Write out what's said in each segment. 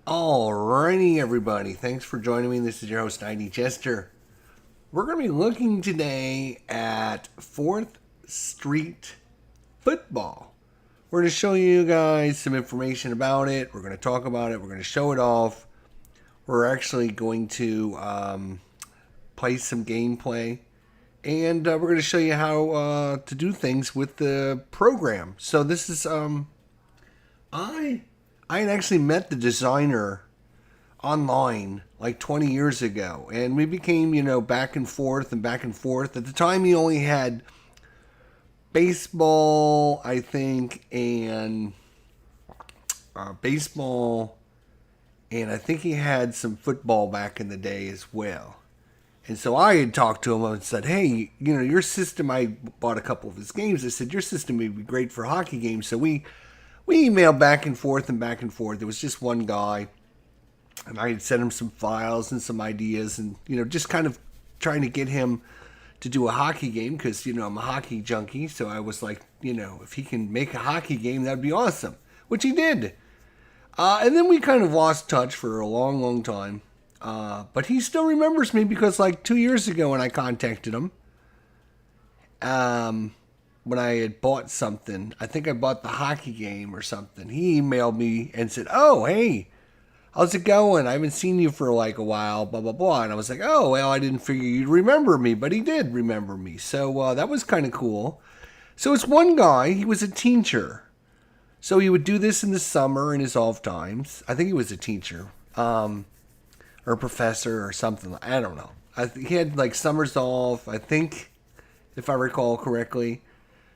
Alrighty, everybody. Thanks for joining me. This is your host, ID Chester. We're going to be looking today at 4th Street football. We're going to show you guys some information about it. We're going to talk about it. We're going to show it off. We're actually going to play some gameplay. And we're going to show you how to do things with the program. So this is, I had actually met the designer online like 20 years ago, and we became, back and forth and back and forth. At the time, he only had baseball, I think, and baseball, and I think he had some football back in the day as well. And so I had talked to him and said, hey, your system, I bought a couple of his games. I said, your system would be great for hockey games. So we emailed back and forth and back and forth. There was just one guy, and I had sent him some files and some ideas and, just kind of trying to get him to do a hockey game because, I'm a hockey junkie. So I was like, if he can make a hockey game, that'd be awesome, which he did. And then we kind of lost touch for a long, long time. But he still remembers me because like 2 years ago when I contacted him, when I had bought something, I think I bought the hockey game or something, he emailed me and said, oh, hey, how's it going? I haven't seen you for like a while, blah, blah, blah. And I was like, oh, well, I didn't figure you'd remember me, but he did remember me. So that was kind of cool. So it's one guy, he was a teacher. So he would do this in the summer in his off times. I think he was a teacher. Or a professor or something. I don't know. He had like summers off, I think, if I recall correctly.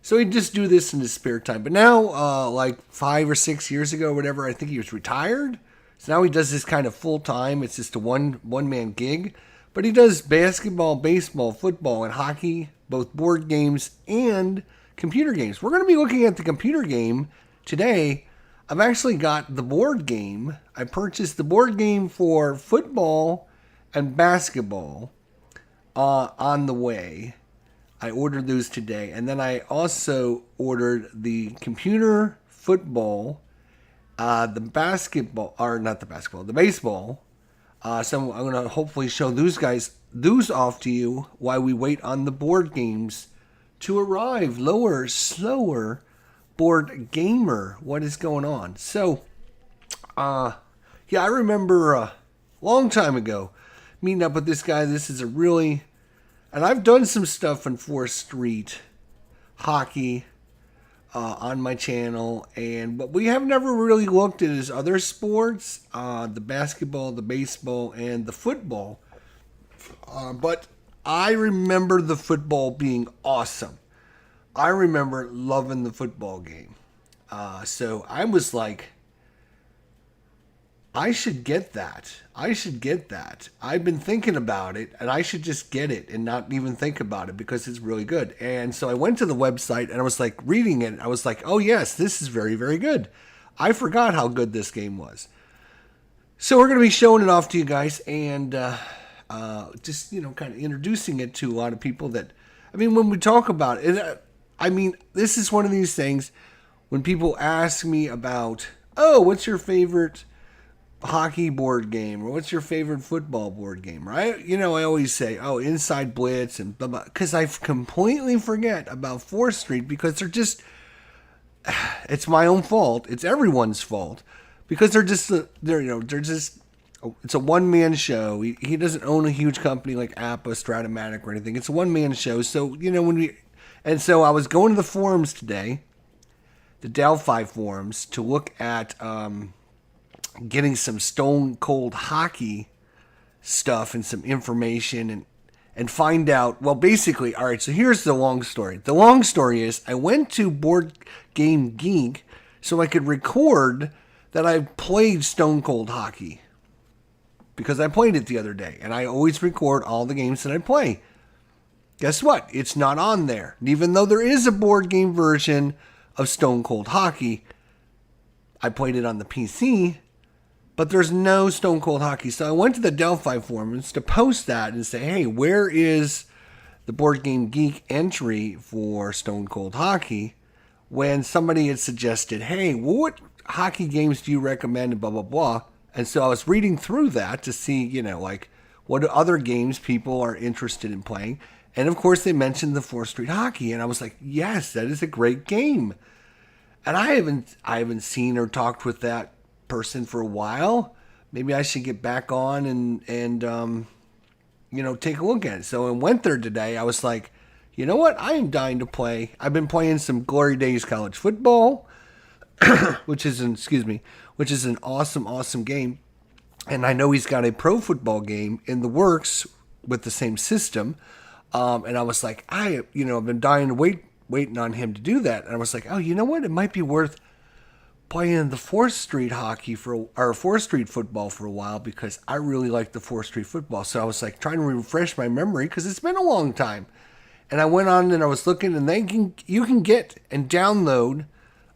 So he'd just do this in his spare time. But now, like 5 or 6 years ago, or whatever, I think he was retired. So now he does this kind of full time. It's just a one man gig. But he does basketball, baseball, football, and hockey, both board games and computer games. We're going to be looking at the computer game today. I've actually got the board game. I purchased the board game for football and basketball on the way. I ordered those today. And then I also ordered the computer football, the basketball, or not the basketball, the baseball. So I'm going to hopefully show those off to you while we wait on the board games to arrive. Slower. Board gamer, what is going on? So, I remember a long time ago meeting up with this guy. This is and I've done some stuff in 4th Street hockey on my channel, but we have never really looked at his other sports, the basketball, the baseball, and the football. But I remember the football being awesome. I remember loving the football game. So I was like, I should get that. I've been thinking about it, and I should just get it and not even think about it because it's really good. And so I went to the website, and I was like reading it. I was like, oh, yes, this is very, very good. I forgot how good this game was. So we're going to be showing it off to you guys and just, kind of introducing it to a lot of people that, when we talk about it, this is one of these things when people ask me about, oh, what's your favorite hockey board game or what's your favorite football board game, right? I always say, oh, Inside Blitz and blah, blah, because I completely forget about 4th Street because they're just, it's my own fault. It's everyone's fault because they're just, it's a one-man show. He doesn't own a huge company like Appa, Stratomatic or anything. It's a one-man show. So, and so I was going to the forums today, the Delphi forums, to look at getting some Stone Cold Hockey stuff and some information and find out, well, basically, all right, so here's the long story. The long story is I went to Board Game Geek so I could record that I played Stone Cold Hockey because I played it the other day, and I always record all the games that I play. Guess what? It's not on there. And even though there is a board game version of Stone Cold Hockey, I played it on the PC, but there's no Stone Cold Hockey. So I went to the Delphi forums to post that and say, hey, where is the Board Game Geek entry for Stone Cold Hockey? When somebody had suggested, hey, what hockey games do you recommend? Blah, blah, blah. And so I was reading through that to see, like what other games people are interested in playing. And of course, they mentioned the 4th Street Hockey, and I was like, yes, that is a great game. And I haven't seen or talked with that person for a while. Maybe I should get back on and take a look at it. So I went there today. I was like, you know what? I am dying to play. I've been playing some Glory Days College Football, which is an awesome, awesome game. And I know he's got a pro football game in the works with the same system. And I was like, I've been dying to waiting on him to do that. And I was like, oh, you know what? It might be worth playing the 4th Street Hockey or 4th Street Football for a while, because I really like the 4th Street Football. So I was like trying to refresh my memory because it's been a long time. And I went on and I was looking, and you can get and download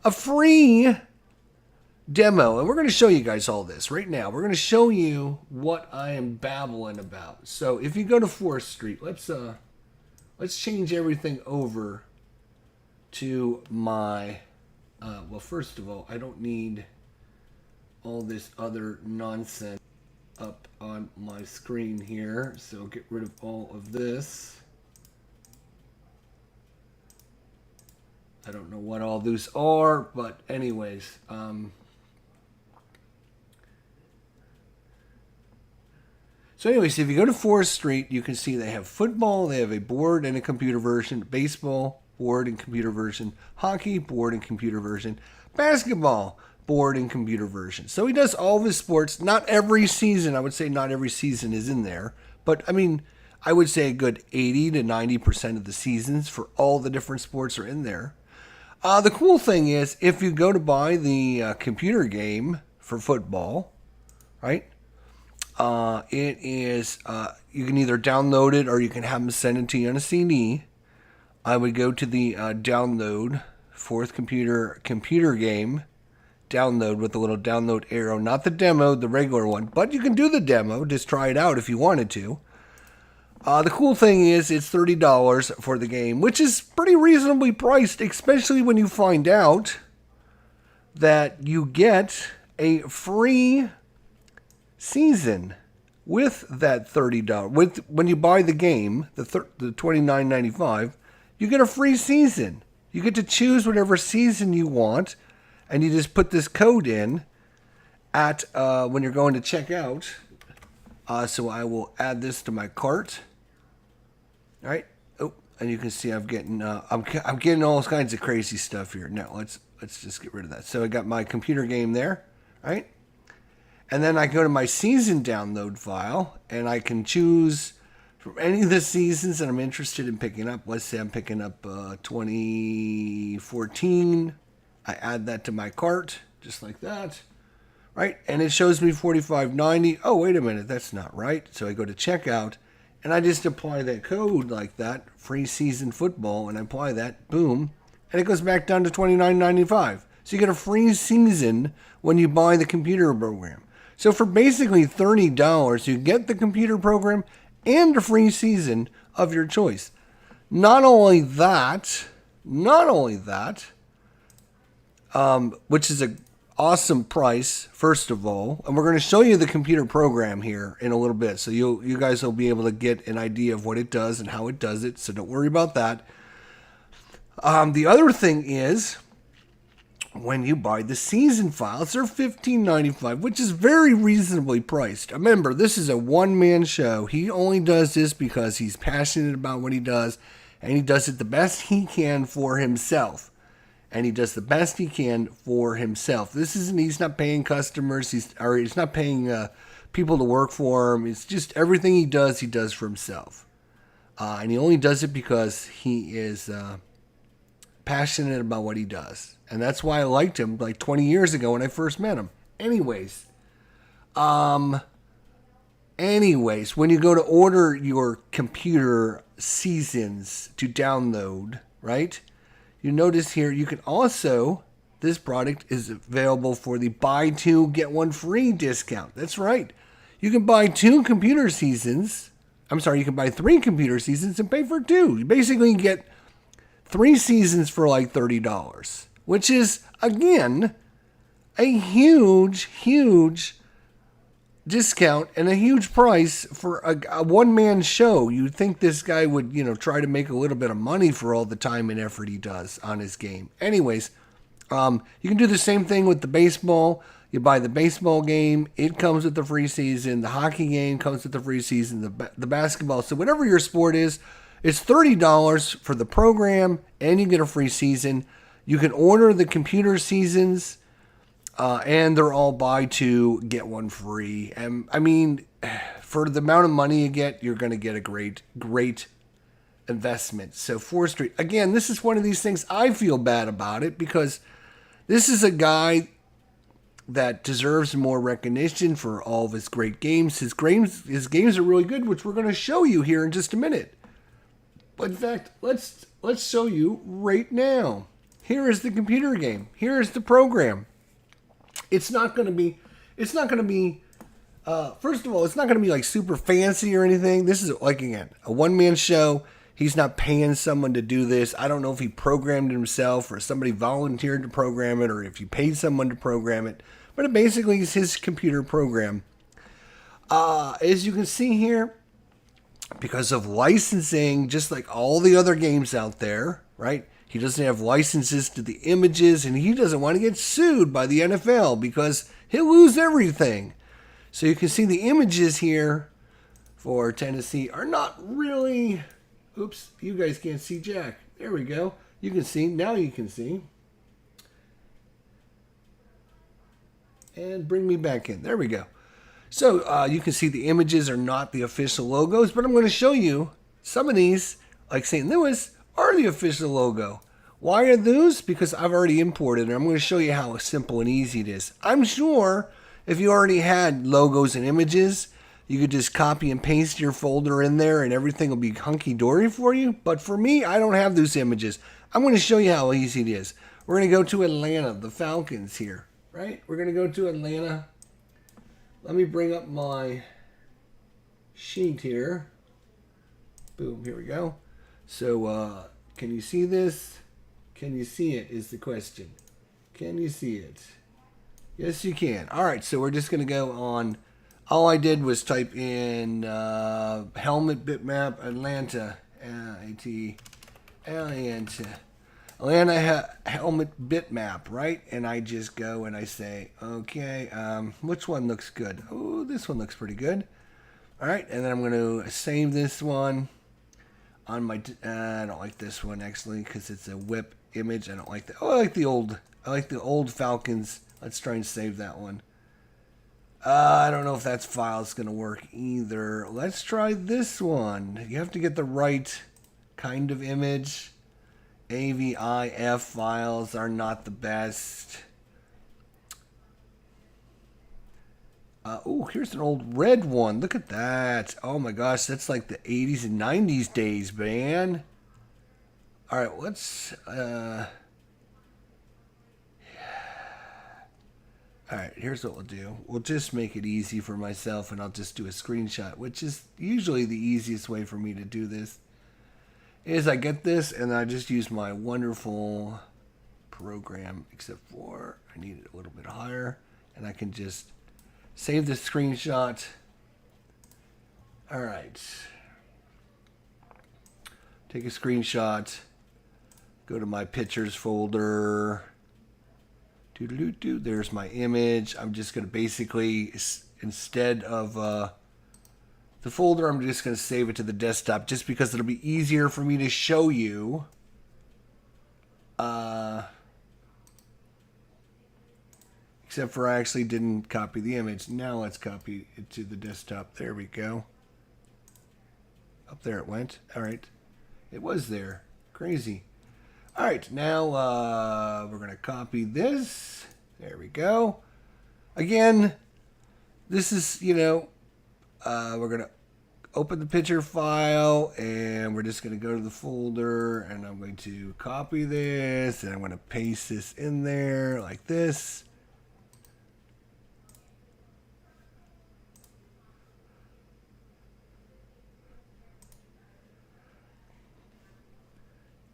a free demo. And we're going to show you guys all this right now. We're going to show you what I am babbling about. So if you go to 4th Street, let's change everything over to my, well, first of all, I don't need all this other nonsense up on my screen here. So get rid of all of this. I don't know what all those are, but anyways, so anyways, if you go to 4th Street, you can see they have football, they have a board and a computer version, baseball, board and computer version, hockey, board and computer version, basketball, board and computer version. So he does all of his sports. Not every season, I would say not every season is in there, but I mean, I would say a good 80 to 90% of the seasons for all the different sports are in there. The cool thing is, if you go to buy the computer game for football, right? It is, you can either download it or you can have them send it to you on a CD. I would go to the download, 4th computer game, download with the little download arrow, not the demo, the regular one, but you can do the demo, just try it out if you wanted to. The cool thing is it's $30 for the game, which is pretty reasonably priced, especially when you find out that you get a free season with that $30. When you buy the game, the $29.95, you get a free season. You get to choose whatever season you want, and you just put this code in at when you're going to check out. So I will add this to my cart. All right. Oh, and you can see I'm getting all kinds of crazy stuff here. Now let's just get rid of that. So I got my computer game there, right? And then I go to my season download file, and I can choose from any of the seasons that I'm interested in picking up. Let's say I'm picking up 2014. I add that to my cart, just like that, right? And it shows me $45.90. Oh, wait a minute, that's not right. So I go to checkout, and I just apply that code like that, free season football, and I apply that, boom, and it goes back down to $29.95. So you get a free season when you buy the computer program. So for basically $30, you get the computer program and a free season of your choice. Not only that, which is an awesome price, first of all. And we're going to show you the computer program here in a little bit. So you guys will be able to get an idea of what it does and how it does it. So don't worry about that. The other thing is, when you buy the season files, they're $15.95, which is very reasonably priced. Remember, this is a one-man show. He only does this because he's passionate about what he does, and he does it the best he can for himself. He's not paying customers. He's not paying people to work for him. It's just everything he does for himself. And he only does it because he is passionate about what he does. And that's why I liked him like 20 years ago when I first met him. Anyways, when you go to order your computer seasons to download, right? You notice here, you can also, this product is available for the buy two, get one free discount. That's right. You can buy you can buy 3 computer seasons and pay for 2. You basically get 3 seasons for like $30, which is, again, a huge discount and a huge price for a one-man show. You'd think this guy would, try to make a little bit of money for all the time and effort he does on his game. Anyways, you can do the same thing with the baseball. You buy the baseball game, it comes with the free season. The hockey game comes with the free season. The basketball. So whatever your sport is, it's $30 for the program, and you get a free season. You can order the computer seasons, and they're all buy two, get one free. And I mean, for the amount of money you get, you're going to get a great investment. So 4th Street, again, this is one of these things I feel bad about it because this is a guy that deserves more recognition for all of his great games. His games are really good, which we're going to show you here in just a minute. But in fact, let's show you right now. Here is the computer game. Here is the program. It's not going to be. First of all, it's not going to be like super fancy or anything. This is like, again, a one-man show. He's not paying someone to do this. I don't know if he programmed it himself or somebody volunteered to program it or if he paid someone to program it. But it basically is his computer program. As you can see here, because of licensing, just like all the other games out there, right? He doesn't have licenses to the images, and he doesn't want to get sued by the NFL because he'll lose everything. So you can see the images here for Tennessee are not really... Oops, you guys can't see Jack. There we go. You can see. Now you can see. And bring me back in. There we go. So you can see the images are not the official logos, but I'm going to show you some of these, like St. Louis, are the official logo. Why are those? Because I've already imported it. I'm going to show you how simple and easy it is. I'm sure if you already had logos and images, you could just copy and paste your folder in there and everything will be hunky-dory for you. But for me, I don't have those images. I'm going to show you how easy it is. We're going to go to Atlanta, the Falcons here, right? We're going to go to Atlanta. Let me bring up my sheet here. Boom, here we go. So, can you see this? Can you see it is the question. Can you see it? Yes, you can. All right, so we're just going to go on. All I did was type in helmet bitmap Atlanta, Atlanta helmet bitmap, right? And I just go and I say, okay, which one looks good? Oh, this one looks pretty good. All right, and then I'm going to save this one on my. I don't like this one actually because it's a whip image. I don't like that. Oh, I like the old Falcons. Let's try and save that one. I don't know if that file's going to work either. Let's try this one. You have to get the right kind of image. AVIF files are not the best. Oh, here's an old red one. Look at that. Oh my gosh, that's like the 80s and 90s days, man. All right, let's... All right, here's what we'll do. We'll just make it easy for myself, and I'll just do a screenshot, which is usually the easiest way for me to do this. Is I get this, and I just use my wonderful program, except for I need it a little bit higher, and I can just save the screenshot. All right. Take a screenshot. Go to my pictures folder. There's my image. I'm just going to basically, instead of the folder, I'm just going to save it to the desktop just because it'll be easier for me to show you. Except for I actually didn't copy the image. Now let's copy it to the desktop. There we go. Up there it went. All right. It was there. Crazy. All right, now we're going to copy this. There we go. Again, this is, we're going to open the picture file, and we're just going to go to the folder, and I'm going to copy this, and I'm going to paste this in there like this.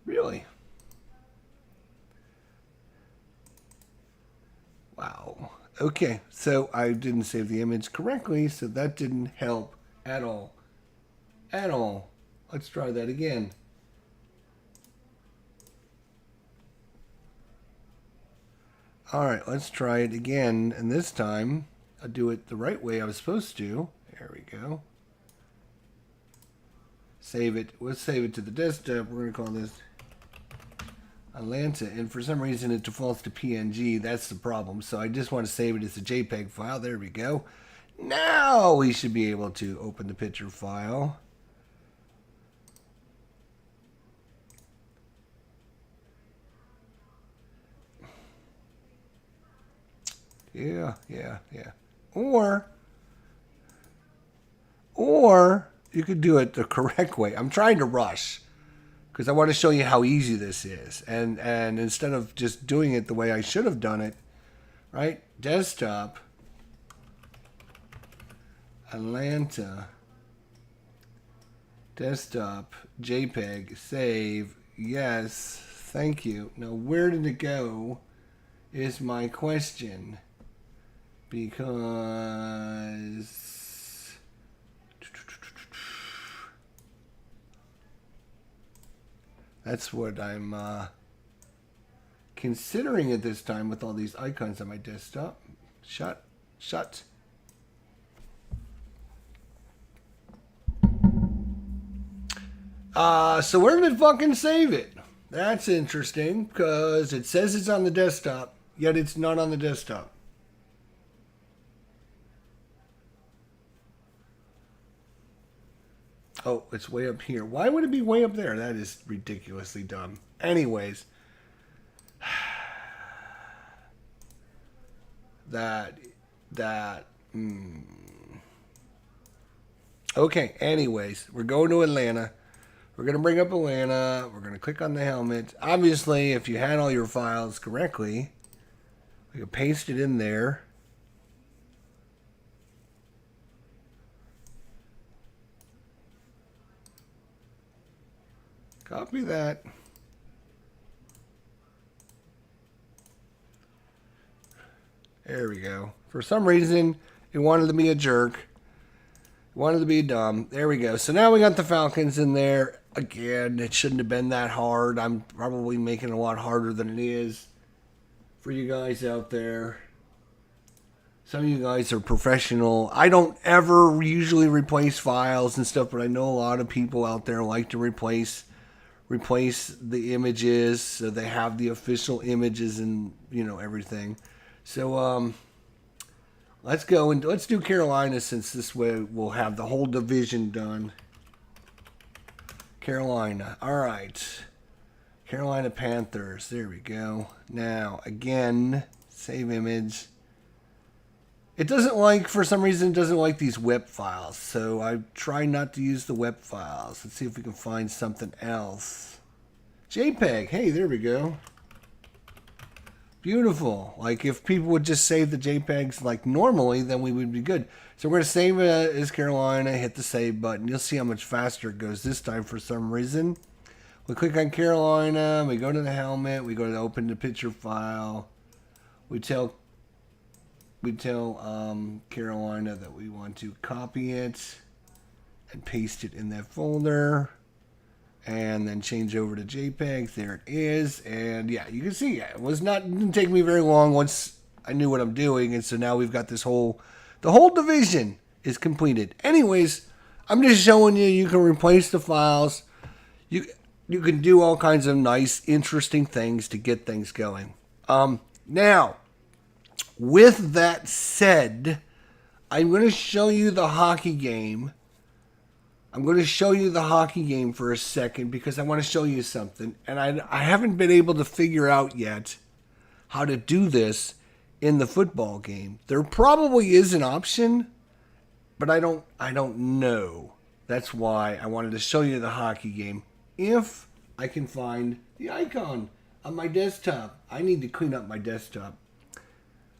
Really? Wow. Okay, so I didn't save the image correctly, so that didn't help at all. At all. Let's try that again. Alright, let's try it again, and this time I'll do it the right way I was supposed to. There we go. Save it. Let's save it to the desktop. We're going to call this Atlanta, and for some reason it defaults to PNG. That's the problem. So I just want to save it as a JPEG file. There we go. Now we should be able to open the picture file. Yeah. Or you could do it the correct way. I'm trying to rush because I want to show you how easy this is. And instead of just doing it the way I should have done it, right? Desktop, Atlanta, desktop, JPEG, save, yes, thank you. Now, where did it go is my question. Because that's what I'm considering at this time with all these icons on my desktop. Shut. So where did it fucking save it? That's interesting because it says it's on the desktop, yet it's not on the desktop. Oh, it's way up here. Why would it be way up there? That is ridiculously dumb. Anyways. Okay, anyways. We're going to Atlanta. We're going to bring up Atlanta. We're going to click on the helmet. Obviously, if you had all your files correctly, we could paste it in there. Copy that. There we go. For some reason, it wanted to be a jerk. It wanted to be dumb. There we go. So now we got the Falcons in there. Again, it shouldn't have been that hard. I'm probably making it a lot harder than it is for you guys out there. Some of you guys are professional. I don't ever usually replace files and stuff, but I know a lot of people out there like to replace the images so they have the official images and everything. So let's go and let's do Carolina, since this way we'll have the whole division done. Carolina. All right. Carolina Panthers. There we go. Now, again, save image. It doesn't like, for some reason, it doesn't like these WEP files. So I try not to use the WEP files. Let's see if we can find something else. JPEG. Hey, there we go. Beautiful. Like, if people would just save the JPEGs like normally, then we would be good. So we're going to save it as Carolina, hit the save button. You'll see how much faster it goes this time for some reason. We click on Carolina, we go to the helmet, we go to open the picture file. We tell Carolina that we want to copy it and paste it in that folder. And then change over to JPEG. There it is. And yeah, you can see it didn't take me very long once I knew what I'm doing. And so now we've got the whole division is completed. Anyways, I'm just showing you can replace the files. You can do all kinds of nice, interesting things to get things going. Now, with that said, I'm going to show you the hockey game. I'm going to show you the hockey game for a second because I want to show you something. And I haven't been able to figure out yet how to do this in the football game. There probably is an option, but I don't know. That's why I wanted to show you the hockey game. If I can find the icon on my desktop. I need to clean up my desktop.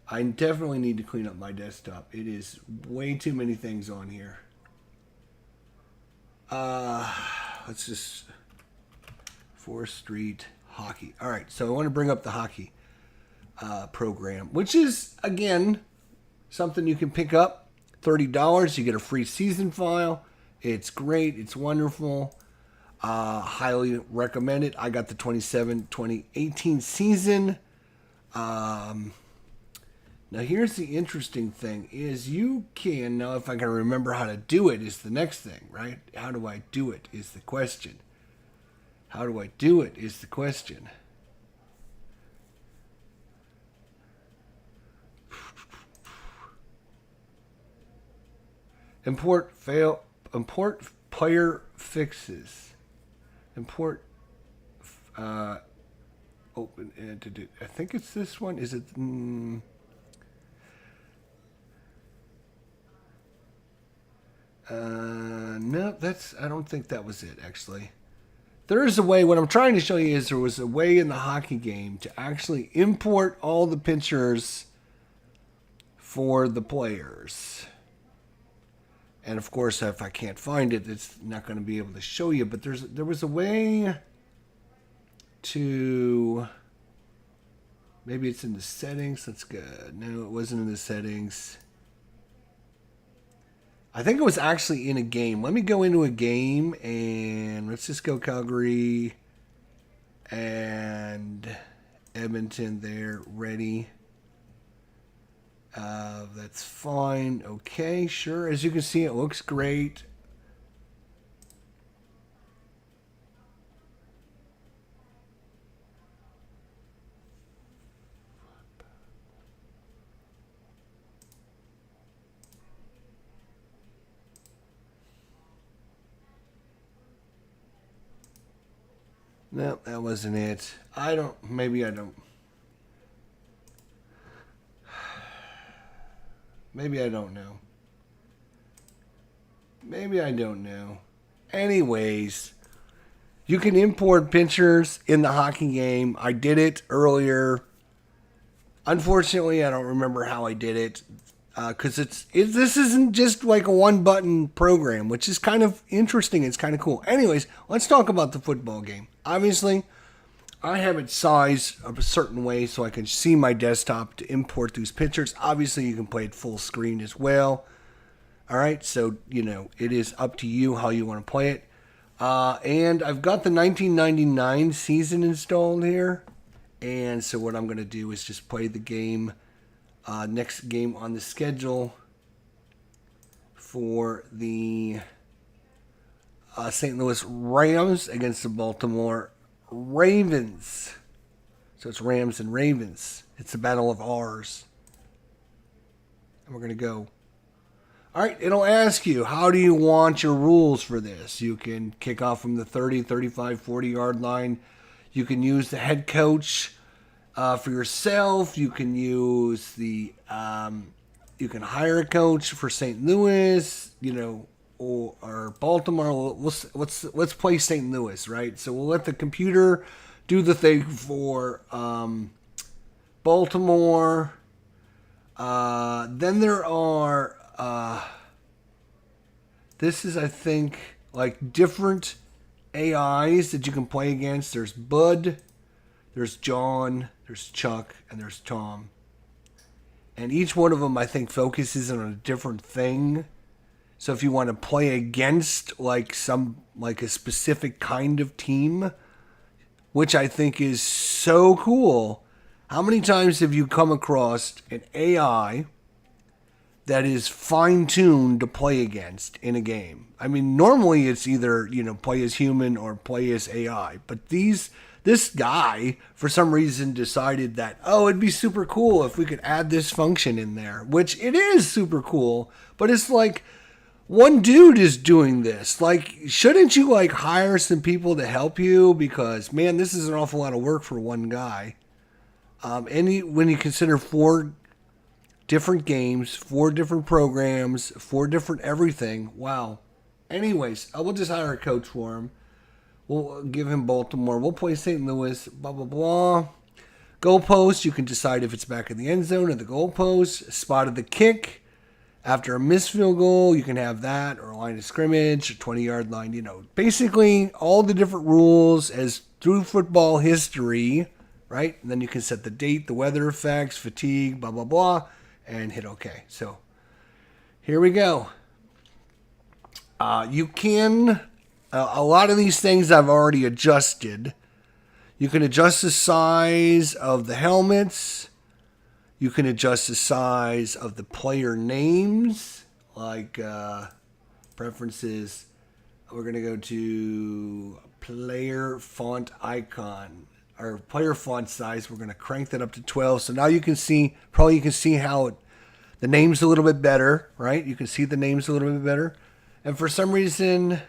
I definitely need to clean up my desktop. It is way too many things on here. Let's just 4th Street hockey. All right, so I want to bring up the hockey. program, which is, again, something you can pick up. $30. You get a free season file. It's great. It's wonderful. Highly recommend it. I got the 2018 season. Now, here's the interesting thing is you can, now if I can remember how to do it is the next thing, right? How do I do it is the question. How do I do it is the question. Import player fixes. Import open entity. I think it's this one. Is it? No, I don't think that was it, actually. There is a way, what I'm trying to show you is there was a way in the hockey game to actually import all the pictures for the players. And of course, if I can't find it, it's not going to be able to show you. But there was a way to, maybe it's in the settings. That's good. No, it wasn't in the settings. I think it was actually in a game. Let me go into a game and let's just go Calgary and Edmonton there, ready. That's fine. Okay, sure. As you can see, it looks great. No, that wasn't it. Maybe I don't know. Maybe I don't know. Anyways, you can import pictures in the hockey game. I did it earlier. Unfortunately, I don't remember how I did it. Because this isn't just like a one-button program, which is kind of interesting. It's kind of cool. Anyways, let's talk about the football game. Obviously, I have it sized a certain way so I can see my desktop to import these pictures. Obviously, you can play it full screen as well. All right, so, it is up to you how you want to play it. And I've got the 1999 season installed here. And so what I'm going to do is just play the game. Next game on the schedule for the St. Louis Rams against the Baltimore Ravens. So it's Rams and Ravens. It's a battle of R's. And we're going to go. All right, it'll ask you, how do you want your rules for this? You can kick off from the 30, 35, 40-yard line. You can use the head coach for yourself. You can use you can hire a coach for St. Louis, or Baltimore. Let's play St. Louis, right? So we'll let the computer do the thing for Baltimore. Then there are this is, I think, like different AIs that you can play against. There's Bud, there's John, there's Chuck, and there's Tom. And each one of them, I think, focuses on a different thing. So if you want to play against like a specific kind of team, which I think is so cool. How many times have you come across an AI that is fine-tuned to play against in a game? I mean, normally it's either, play as human or play as AI. But this guy, for some reason, decided that, it'd be super cool if we could add this function in there, which it is super cool, but it's like, one dude is doing this. Like, shouldn't you, hire some people to help you? Because, man, this is an awful lot of work for one guy. When you consider 4 different games, 4 different programs, 4 different everything, wow. Anyways, I will just hire a coach for him. We'll give him Baltimore. We'll play St. Louis, blah, blah, blah. Goalpost, you can decide if it's back in the end zone or the goalpost. Spot of the kick. After a missed field goal, you can have that, or a line of scrimmage, a 20-yard line. Basically all the different rules as through football history, right? And then you can set the date, the weather effects, fatigue, blah, blah, blah, and hit OK. So here we go. You can, a lot of these things I've already adjusted. You can adjust the size of the helmets. You can adjust the size of the player names, like preferences. We're going to go to player font icon, or player font size. We're going to crank that up to 12. So now you can see, probably you can see how the name's a little bit better, right? You can see the name's a little bit better. And for some reason,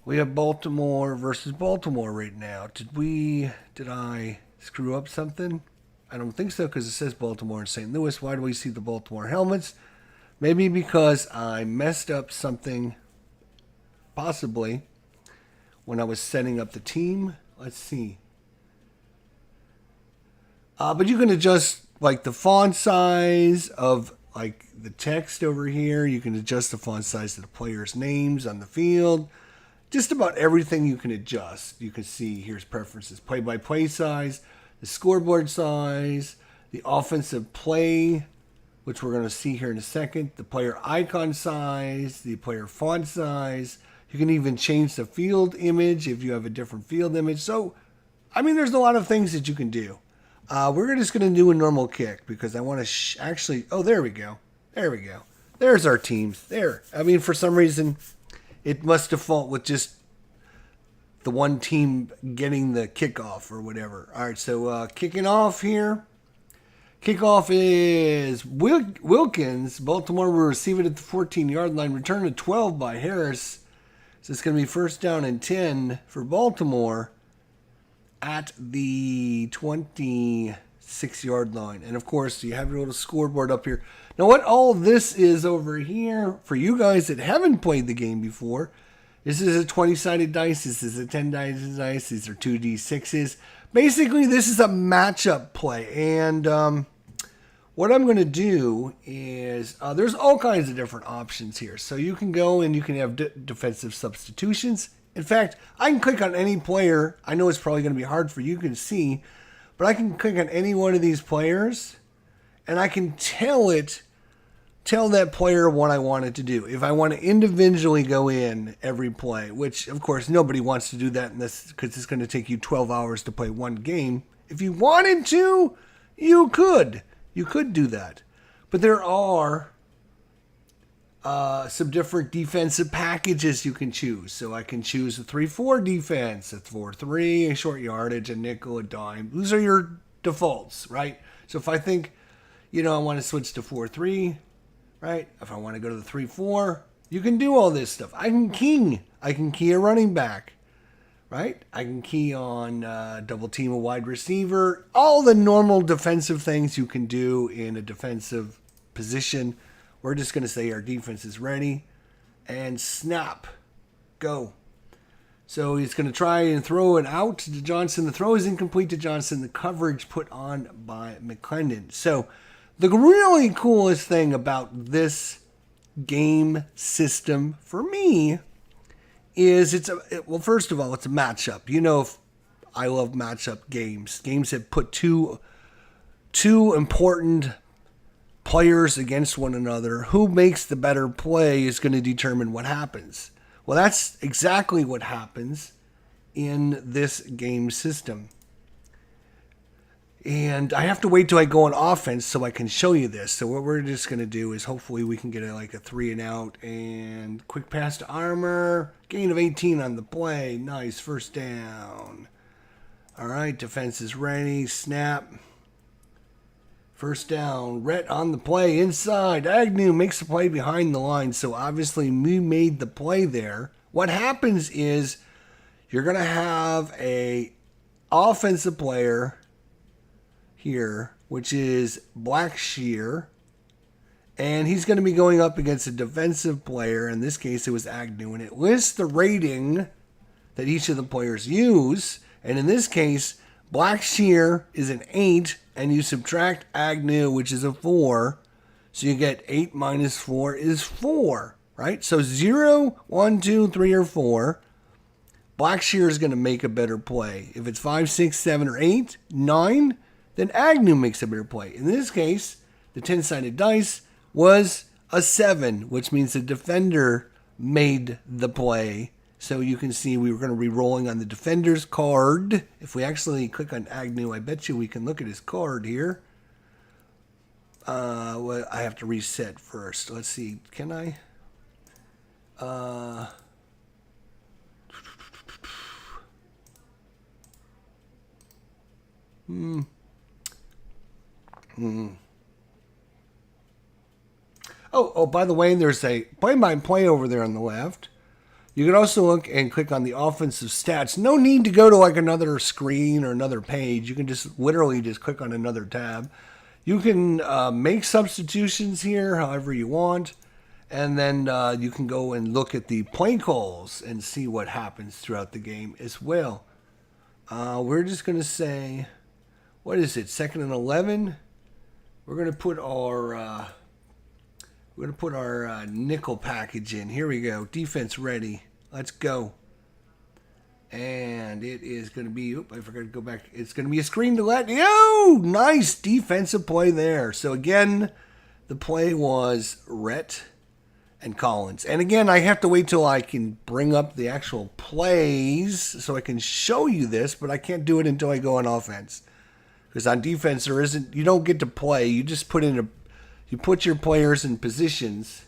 we have Baltimore versus Baltimore right now. Did I screw up something? I don't think so, because it says Baltimore and St. Louis. Why do we see the Baltimore helmets? Maybe because I messed up something, possibly, when I was setting up the team. Let's see. But you can adjust like the font size of like the text over here. You can adjust the font size of the players' names on the field. Just about everything you can adjust. You can see here's preferences: play-by-play size, the scoreboard size, the offensive play, which we're going to see here in a second, the player icon size, the player font size. You can even change the field image if you have a different field image. So, I mean, there's a lot of things that you can do. We're just going to do a normal kick because I want to actually... Oh, there we go. There we go. There's our teams. There. I mean, for some reason, it must default with just the one team getting the kickoff or whatever. All right, so kicking off here. Kickoff is Wilkins. Baltimore will receive it at the 14-yard line. Return to 12 by Harris. So it's going to be first down and 10 for Baltimore at the 26-yard line. And, of course, you have your little scoreboard up here. Now, what all this is over here, for you guys that haven't played the game before, this is a 20-sided dice. This is a 10-sided dice. These are 2d6s. Basically, this is a matchup play. And what I'm going to do is, there's all kinds of different options here. So you can go and you can have defensive substitutions. In fact, I can click on any player. I know it's probably going to be hard for you to see, but I can click on any one of these players, and I can tell that player what I want it to do. If I want to individually go in every play, which, of course, nobody wants to do that in this because it's going to take you 12 hours to play one game. If you wanted to, you could. You could do that. But there are some different defensive packages you can choose. So I can choose a 3-4 defense, a 4-3, a short yardage, a nickel, a dime. Those are your defaults, right? So if I think, I want to switch to 4-3, right? If I want to go to the 3-4, you can do all this stuff. I can key a running back, right? I can key on double team a wide receiver. All the normal defensive things you can do in a defensive position. We're just going to say our defense is ready. And snap. Go. So he's going to try and throw it out to Johnson. The throw is incomplete to Johnson. The coverage put on by McClendon. So the really coolest thing about this game system for me is first of all, it's a matchup. I love matchup games. Games that put two important players against one another. Who makes the better play is going to determine what happens. Well, that's exactly what happens in this game system. And I have to wait till I go on offense so I can show you this. So what we're just going to do is hopefully we can get a 3 and out and quick pass to Armour. Gain of 18 on the play. Nice. First down. All right. Defense is ready. Snap. First down. Rhett on the play. Inside. Agnew makes the play behind the line. So obviously we made the play there. What happens is you're going to have a offensive player here, which is Blackshear, and he's going to be going up against a defensive player. In this case, it was Agnew, and it lists the rating that each of the players use. And in this case, Blackshear is an 8, and you subtract Agnew, which is a 4, so you get 8 minus 4 is 4, right? So 0, 1, 2, 3, or 4. Blackshear is going to make a better play. If it's 5, 6, 7, or 8, 9, then Agnew makes a better play. In this case, the 10-sided dice was a 7, which means the defender made the play. So you can see we were going to be rolling on the defender's card. If we actually click on Agnew, I bet you we can look at his card here. Well, I have to reset first. Let's see. Can I? Oh, by the way, there's a play-by-play over there on the left. You can also look and click on the offensive stats. No need to go to like another screen or another page. You can just literally just click on another tab. You can make substitutions here however you want. And then you can go and look at the play calls and see what happens throughout the game as well. We're just going to say, what is it, 2nd and 11? We're going to put our nickel package in. Here we go. Defense ready. Let's go. And it is going to be, I forgot to go back. It's going to be a screen to let. Yo, nice defensive play there. So again, the play was Rhett and Collins. And again, I have to wait till I can bring up the actual plays so I can show you this, but I can't do it until I go on offense. Because on defense, you don't get to play. You just put your players in positions.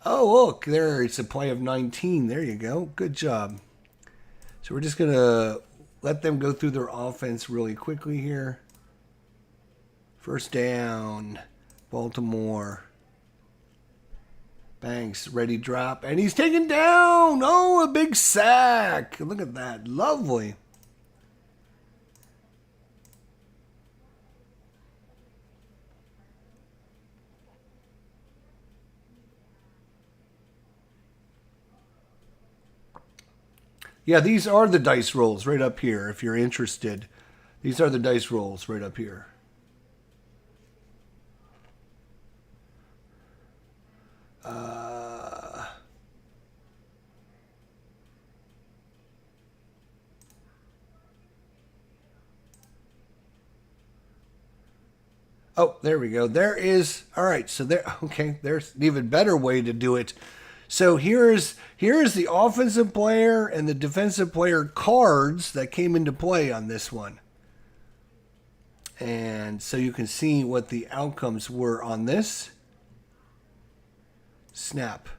Oh, look, there, it's a play of 19. There you go. Good job. So we're just going to let them go through their offense really quickly here. First down, Baltimore. Banks, ready drop, and he's taken down. Oh, a big sack. Look at that. Lovely. Yeah, these are the dice rolls right up here if you're interested. These are the dice rolls right up here. Oh, there we go. There is, all right, so there, okay, there's an even better way to do it. So here's the offensive player and the defensive player cards that came into play on this one. And so you can see what the outcomes were on this. Snap.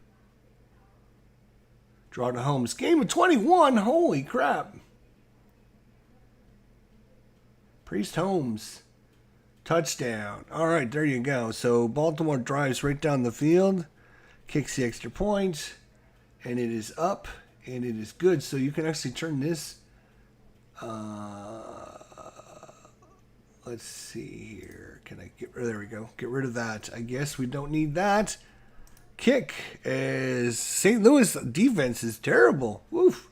Draw to Holmes. Game of 21. Holy crap. Priest Holmes. Touchdown. All right, there you go. So Baltimore drives right down the field, kicks the extra point, and it is up, and it is good. So you can actually turn this. Let's see here. Can I get rid? There we go. Get rid of that. I guess we don't need that. Kick is St. Louis defense is terrible. Woof.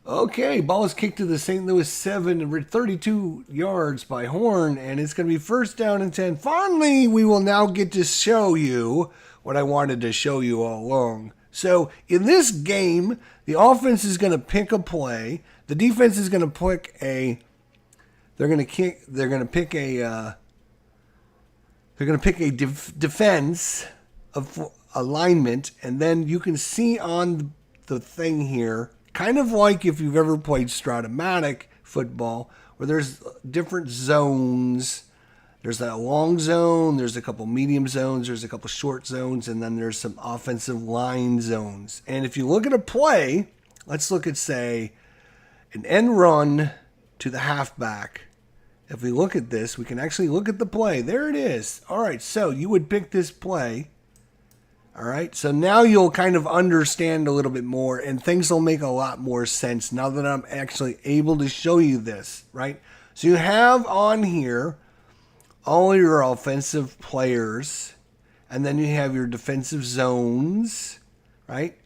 Okay, ball is kicked to the St. Louis 7, 32 yards by Horn, and it's going to be first down and 10. Finally, we will now get to show you what I wanted to show you all along. So, in this game, the offense is going to pick a play. The defense is going to pick a defense of alignment, and then you can see on the thing here, kind of like if you've ever played Stratomatic football, where there's different zones. There's that long zone, there's a couple medium zones, there's a couple short zones, and then there's some offensive line zones. And if you look at a play, let's look at, say, an end run to the halfback. If we look at this, we can actually look at the play. There it is. All right, so you would pick this play. All right, so now you'll kind of understand a little bit more, and things will make a lot more sense now that I'm actually able to show you this, right? So you have on here all your offensive players, and then you have your defensive zones, right?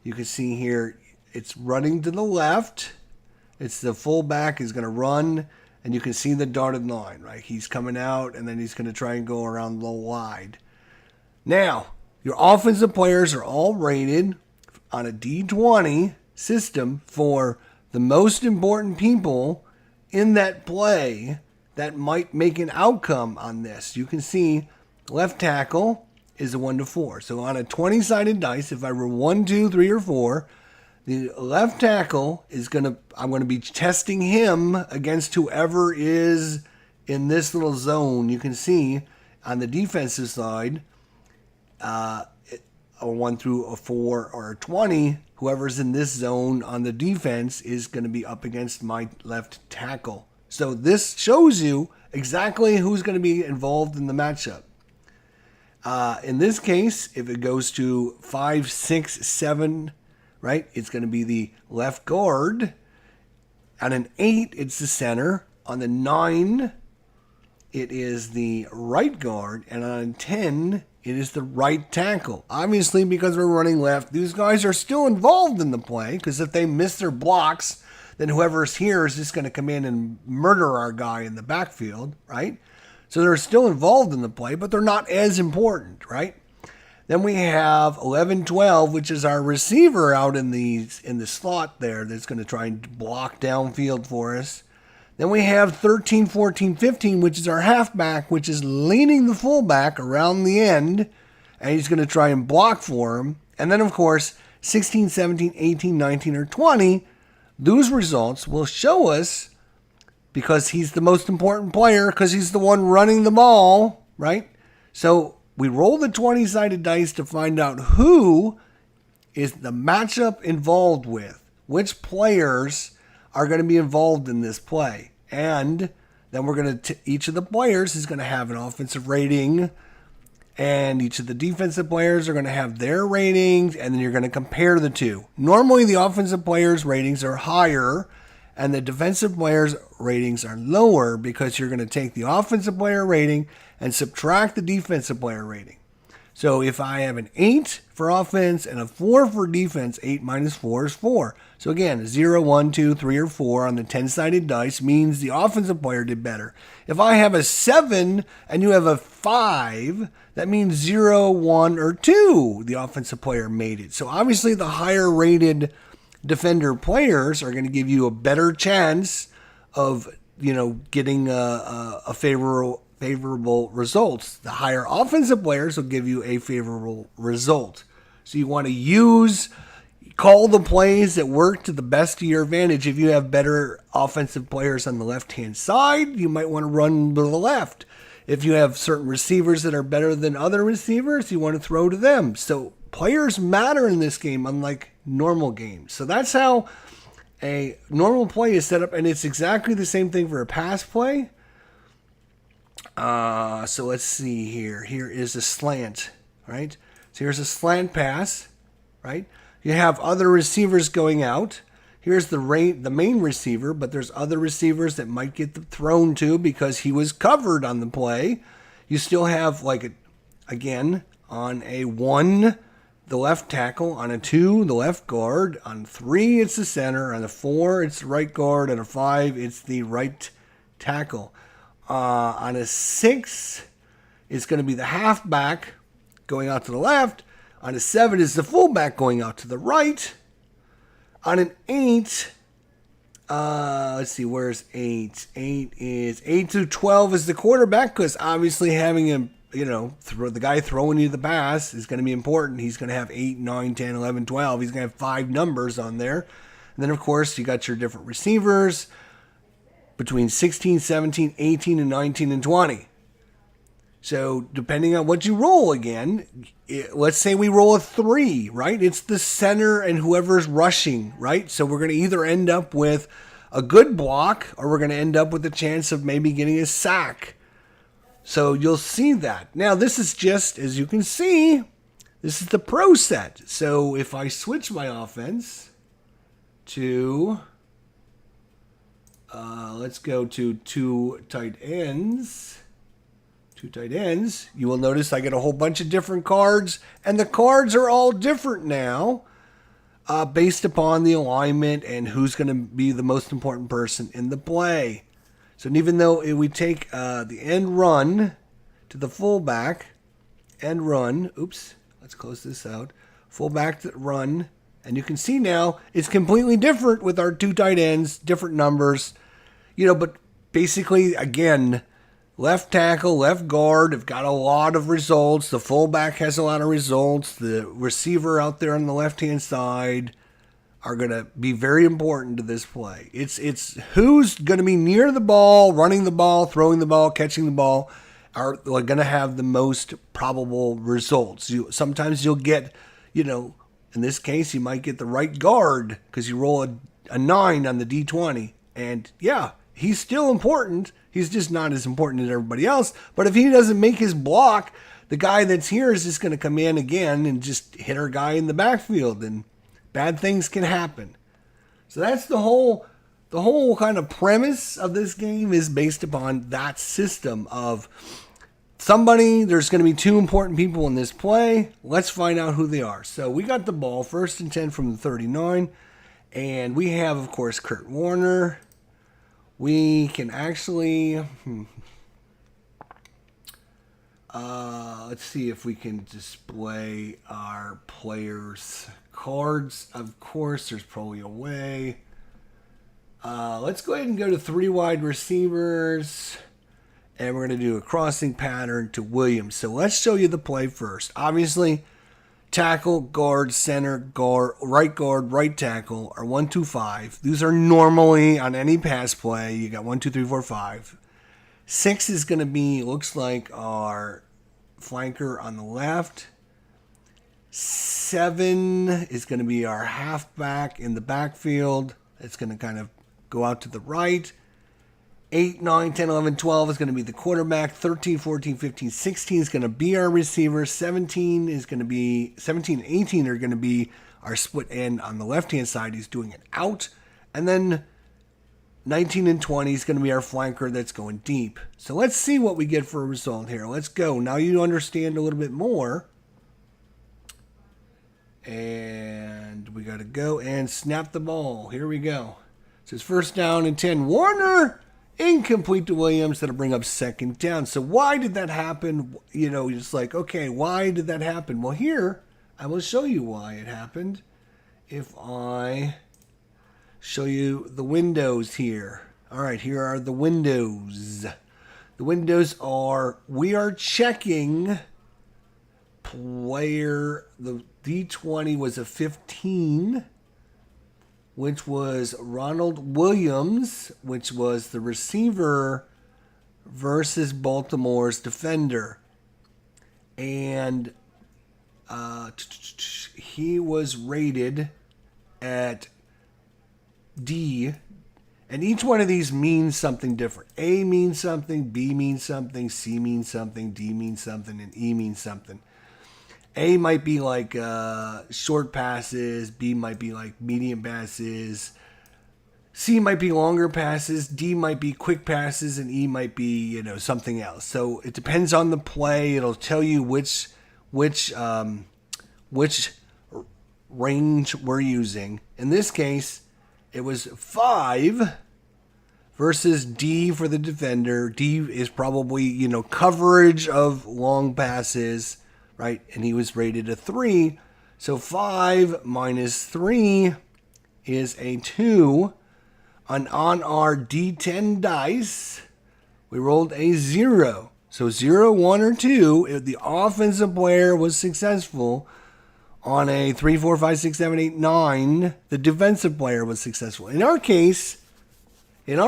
You can see here it's running to the left. It's the fullback is going to run, and you can see the dotted line, right? He's coming out, and then he's going to try and go around low wide. Now, your offensive players are all rated on a D20 system for the most important people in that play that might make an outcome on this. You can see left tackle is a 1 to 4. So on a 20-sided dice, if I were 1, 2, 3, or 4, the left tackle I'm going to be testing him against whoever is in this little zone. You can see on the defensive side, a 1 through a 4 or a 20, whoever's in this zone on the defense is going to be up against my left tackle. So this shows you exactly who's going to be involved in the matchup. In this case, if it goes to 5, 6, 7, right, it's going to be the left guard. On an 8, it's the center. On the 9, it is the right guard. And on a 10, it is the right tackle. Obviously, because we're running left, these guys are still involved in the play, because if they miss their blocks, then whoever's here is just going to come in and murder our guy in the backfield, right? So they're still involved in the play, but they're not as important, right? Then we have 11, 12, which is our receiver out in the slot there that's going to try and block downfield for us. Then we have 13, 14, 15, which is our halfback, which is leaning the fullback around the end, and he's going to try and block for him. And then, of course, 16, 17, 18, 19, or 20, those results will show us, because he's the most important player, because he's the one running the ball, right? So we roll the 20-sided dice to find out who is the matchup involved with, which players are going to be involved in this play. And then we're going to, each of the players is going to have an offensive rating, and each of the defensive players are going to have their ratings, and then you're going to compare the two. Normally, the offensive players' ratings are higher, and the defensive players' ratings are lower, because you're going to take the offensive player rating and subtract the defensive player rating. So if I have an 8 for offense and a 4 for defense, 8 minus 4 is 4. So again, 0, 1, 2, 3, or 4 on the 10-sided dice means the offensive player did better. If I have a 7 and you have a 5, that means 0, 1, or 2, the offensive player made it. So obviously the higher rated defender players are going to give you a better chance of, getting a favorable results. The higher offensive players will give you a favorable result. So you want to call the plays that work to the best of your advantage. If you have better offensive players on the left-hand side, you might want to run to the left. If you have certain receivers that are better than other receivers, you want to throw to them. So players matter in this game, unlike normal games. So that's how a normal play is set up, and it's exactly the same thing for a pass play. So let's see here. Here is a slant, right? So here's a slant pass, right? You have other receivers going out. Here's the main receiver, but there's other receivers that might get thrown to because he was covered on the play. You still have, again, on a 1, the left tackle. On a 2, the left guard. On 3, it's the center. On a 4, it's the right guard. On a 5, it's the right tackle. On a 6, it's going to be the halfback going out to the left. On a 7 is the fullback going out to the right. On an 8, let's see, where's 8? 8 through 12 is the quarterback, because obviously having him, the guy throwing you the pass is going to be important. He's going to have 8, 9, 10, 11, 12. He's going to have 5 numbers on there. And then, of course, you got your different receivers between 16, 17, 18, and 19, and 20. So depending on what you roll again, let's say we roll a 3, right? It's the center and whoever's rushing, right? So we're going to either end up with a good block, or we're going to end up with a chance of maybe getting a sack. So you'll see that. Now this is just, as you can see, this is the pro set. So if I switch my offense to... let's go to two tight ends, you will notice I get a whole bunch of different cards, and the cards are all different now based upon the alignment and who's going to be the most important person in the play. So even though we take the end run to the fullback, end run, let's close this out, fullback to run, And you can see now it's completely different with our 2 tight ends, different numbers. But basically, again, left tackle, left guard have got a lot of results. The fullback has a lot of results. The receiver out there on the left-hand side are going to be very important to this play. It's who's going to be near the ball, running the ball, throwing the ball, catching the ball are going to have the most probable results. Sometimes you'll get, in this case, you might get the right guard because you roll a 9 on the D20. And yeah, he's still important. He's just not as important as everybody else. But if he doesn't make his block, the guy that's here is just going to come in again and just hit our guy in the backfield, and bad things can happen. So that's the whole kind of premise of this game is based upon that system of there's going to be 2 important people in this play. Let's find out who they are. So we got the ball, 1st and 10 from the 39. And we have, of course, Kurt Warner. We can actually... let's see if we can display our players' cards. Of course, there's probably a way. Let's go ahead and go to 3 wide receivers. And we're going to do a crossing pattern to Williams. So let's show you the play first. Obviously, tackle, guard, center, guard, right tackle are 1, 2, 5. These are normally on any pass play. You got 1, 2, 3, 4, 5. 6 is going to be, looks like our flanker on the left. 7 is going to be our halfback in the backfield. It's going to kind of go out to the right. 8, 9, 10, 11, 12 is going to be the quarterback. 13, 14, 15, 16 is going to be our receiver. 17 and 18 are going to be our split end on the left-hand side. He's doing it out. And then 19 and 20 is going to be our flanker that's going deep. So let's see what we get for a result here. Let's go. Now you understand a little bit more. And we got to go and snap the ball. Here we go. So it's 1st down and 10. Warner, incomplete to Williams. That'll bring up 2nd down. So why did that happen? It's like, okay, why did that happen? Well, here, I will show you why it happened. If I show you the windows here. All right, here are the windows. The windows are, we are checking player, the D20 was a 15, which was Ronald Williams, which was the receiver versus Baltimore's defender. And he was rated at D. And each one of these means something different. A means something, B means something, C means something, D means something, and E means something. A might be like short passes, B might be like medium passes, C might be longer passes, D might be quick passes, and E might be, something else. So it depends on the play. It'll tell you which range we're using. In this case, it was 5 versus D for the defender. D is probably, coverage of long passes, right? And he was rated a 3. So 5 minus 3 is a 2. And on our D10 dice, we rolled a 0. So 0, 1, or 2, if the offensive player was successful. On a 3, 4, 5, 6, 7, 8, 9, the defensive player was successful. In our case, the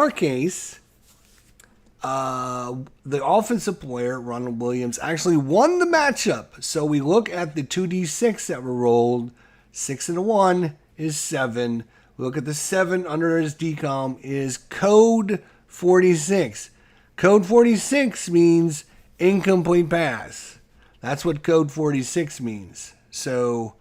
offensive player, Ronald Williams, actually won the matchup. So we look at the 2d6 that were rolled. 6 and a 1 is 7. We look at the 7 under his decom is code 46. Code 46 means incomplete pass. That's what code 46 means. So,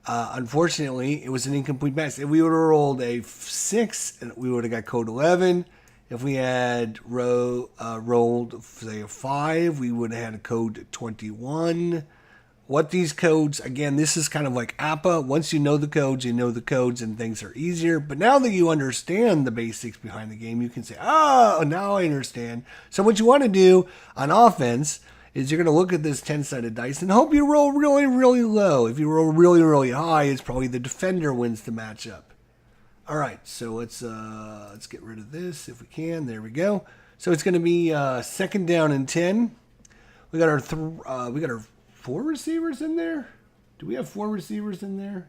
unfortunately, it was an incomplete pass. If we would have rolled a 6, we would have got code 11. If we had rolled, say, a 5, we would have had a code 21. What these codes, again, this is kind of like APA. Once you know the codes, and things are easier. But now that you understand the basics behind the game, you can say, oh, now I understand. So what you want to do on offense is you're going to look at this 10-sided dice and hope you roll really, really low. If you roll really, really high, it's probably the defender wins the matchup. All right, so let's get rid of this if we can. There we go. So it's going to be second down and 10. We got our 4 receivers in there. Do we have 4 receivers in there?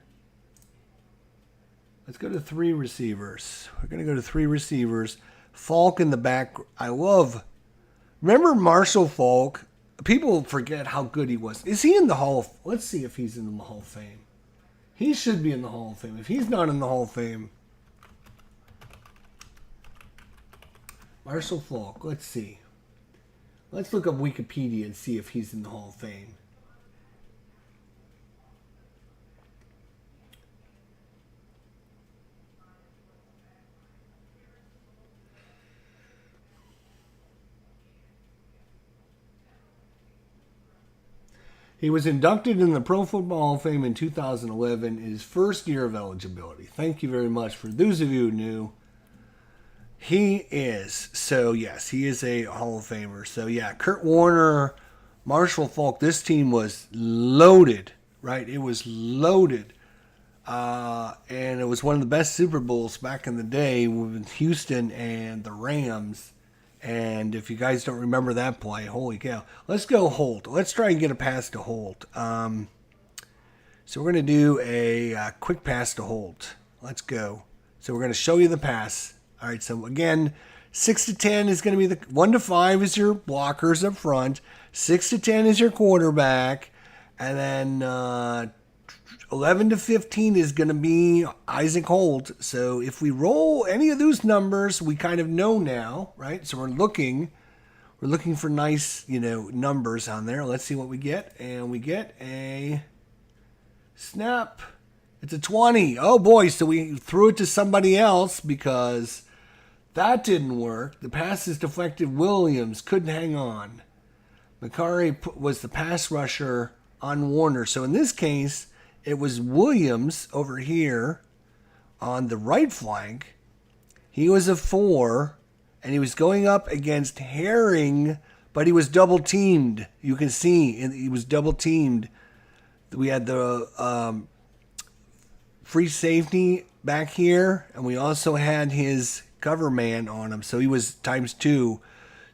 Let's go to 3 receivers. We're going to go to 3 receivers. Falk in the back. Remember Marshall Falk? People forget how good he was. Is he in the Hall of... Let's see if he's in the Hall of Fame. He should be in the Hall of Fame. If he's not in the Hall of Fame... Marshall Falk. Let's see. Let's look up Wikipedia and see if he's in the Hall of Fame. He was inducted in the Pro Football Hall of Fame in 2011, in his first year of eligibility. Thank you very much. For those of you who knew, he is. So, yes, he is a Hall of Famer. So, yeah, Kurt Warner, Marshall Falk, this team was loaded, right? It was loaded. And it was one of the best Super Bowls back in the day with Houston and the Rams. And if you guys don't remember that play, holy cow. Let's go Holt. Let's try and get a pass to Holt. So we're going to do a quick pass to Holt. Let's go. So we're going to show you the pass. All right, so again, 6 to 10 is going to be the 1 to 5 is your blockers up front. 6 to 10 is your quarterback. And then 11 to 15 is going to be Isaac Holt. So if we roll any of those numbers, we kind of know now, right? So we're looking for nice, numbers on there. Let's see what we get. And we get a snap. It's a 20. Oh boy, so we threw it to somebody else because that didn't work. The pass is deflected. Williams couldn't hang on. Macari was the pass rusher on Warner. So in this case, it was Williams over here on the right flank. He was a 4, and he was going up against Herring, but he was double teamed. You can see he was double teamed. We had the free safety back here, and we also had his cover man on him, so he was times 2.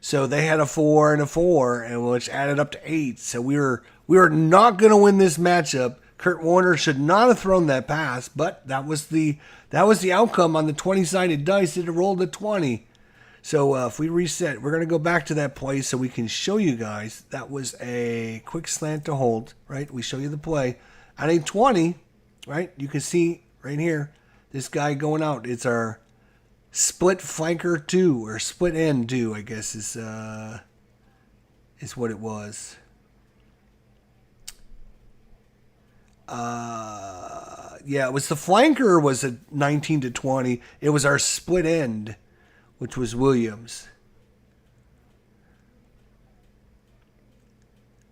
So they had a 4 and a 4, and which added up to 8. So we were not going to win this matchup. Kurt Warner should not have thrown that pass, but that was the outcome on the 20-sided dice. It rolled a 20. So if we reset, we're going to go back to that play so we can show you guys. That was a quick slant to Holt, right? We show you the play. At a 20, right, you can see right here, this guy going out. It's our split flanker 2, or split end 2, I guess is what it was. Yeah, it was the flanker was a 19 to 20. It was our split end, which was Williams.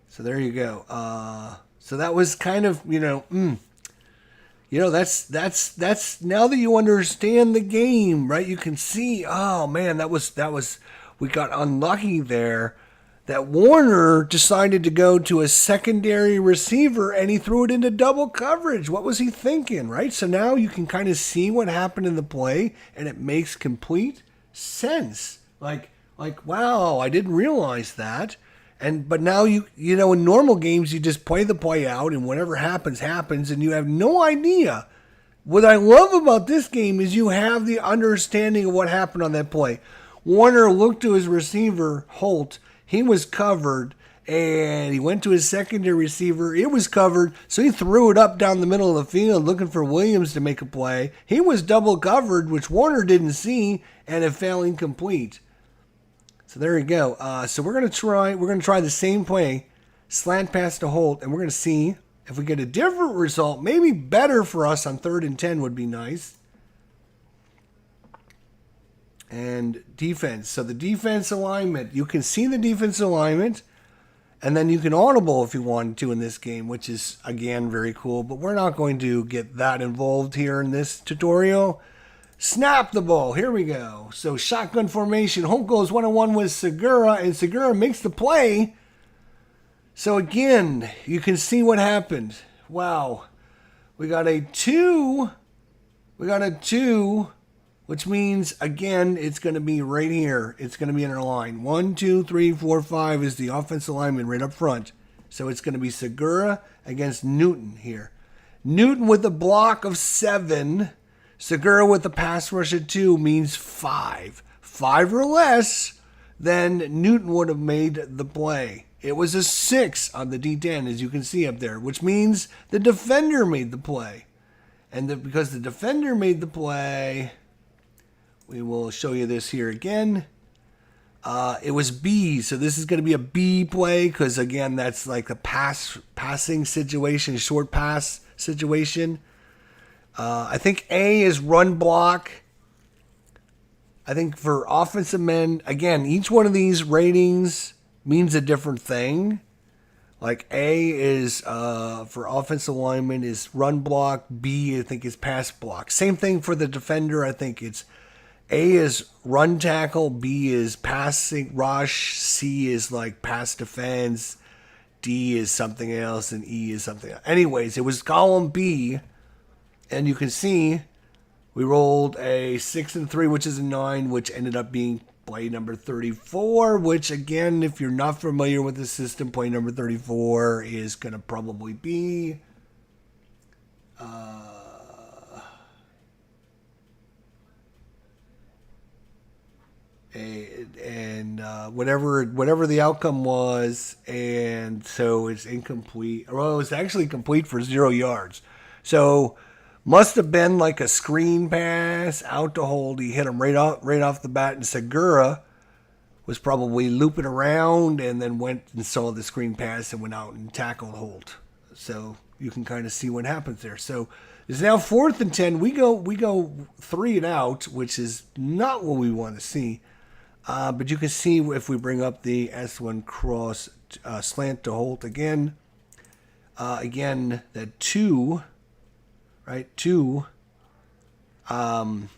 So there you go. So that was kind of, that's now that you understand the game, right? You can see, oh man, that was we got unlucky there. That Warner decided to go to a secondary receiver and he threw it into double coverage. What was he thinking, right? So now you can kind of see what happened in the play and it makes complete sense. Like wow, I didn't realize that. But now you in normal games you just play the play out and whatever happens and you have no idea. What I love about this game is you have the understanding of what happened on that play. Warner looked to his receiver, Holt. He was covered, and he went to his secondary receiver. It was covered, so he threw it up down the middle of the field looking for Williams to make a play. He was double covered, which Warner didn't see, and it fell incomplete. So there you go. So we're going to try the same play, slant pass to Holt, and we're going to see if we get a different result. Maybe better for us on 3rd and 10 would be nice. And defense. So the defense alignment, you can see the defense alignment, and then you can audible if you wanted to in this game, which is, again, very cool. But we're not going to get that involved here in this tutorial. Snap the ball. Here we go. So shotgun formation. Holt goes 1-on-1 with Segura, and Segura makes the play. So again, you can see what happened. Wow. We got a 2. We got a 2, which means, again, it's going to be right here. It's going to be in our line. 1, 2, 3, 4, 5 is the offensive lineman right up front. So it's going to be Segura against Newton here. Newton with a block of 7. Segura with a pass rush of 2 means 5. 5 or less, then Newton would have made the play. It was a 6 on the D10, as you can see up there, which means the defender made the play. And because the defender made the play, we will show you this here again. It was B, so this is going to be a B play because, again, that's like a passing situation, short pass situation. I think A is run block. I think for offensive men, again, each one of these ratings means a different thing. Like A is for offensive lineman is run block. B I think is pass block. Same thing for the defender. I think it's A is run tackle. B is passing rush. C is like pass defense. D is something else, and E is something else. Anyways, it was column B, and you can see we rolled a 6 and 3, which is a 9, which ended up being play number 34, which again, if you're not familiar with the system, play number 34 is going to probably be whatever the outcome was, and so it's incomplete. Well, it was actually complete for 0 yards. So must have been like a screen pass out to hold. He hit him right off the bat, and Segura was probably looping around and then went and saw the screen pass and went out and tackled Holt. So you can kind of see what happens there. So it's now 4th and 10. We go 3 and out, which is not what we want to see. But you can see if we bring up the S1 cross slant to Holt again. Again, that 2. Right, 2 was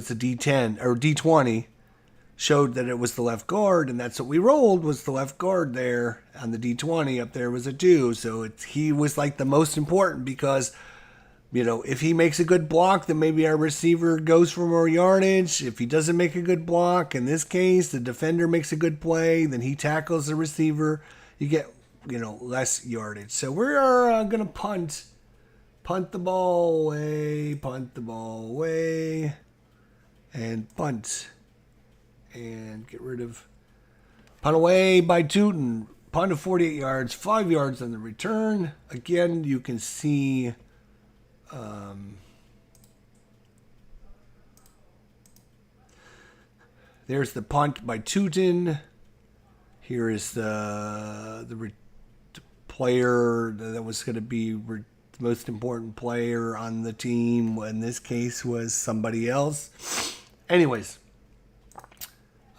the D10 or D20, showed that it was the left guard, and that's what we rolled was the left guard there on the D20. Up there was a 2, so he was like the most important because, you know, if he makes a good block, then maybe our receiver goes for more yardage. If he doesn't make a good block, in this case, the defender makes a good play, then he tackles the receiver. You get, you know, less yardage. So we're going to punt the ball away, and punt. And get rid of punt away by Tootin. Punt of 48 yards, 5 yards on the return. Again, you can see there's the punt by Tootin. Here is the player that was going to be the most important player on the team. In this case was somebody else. Anyways,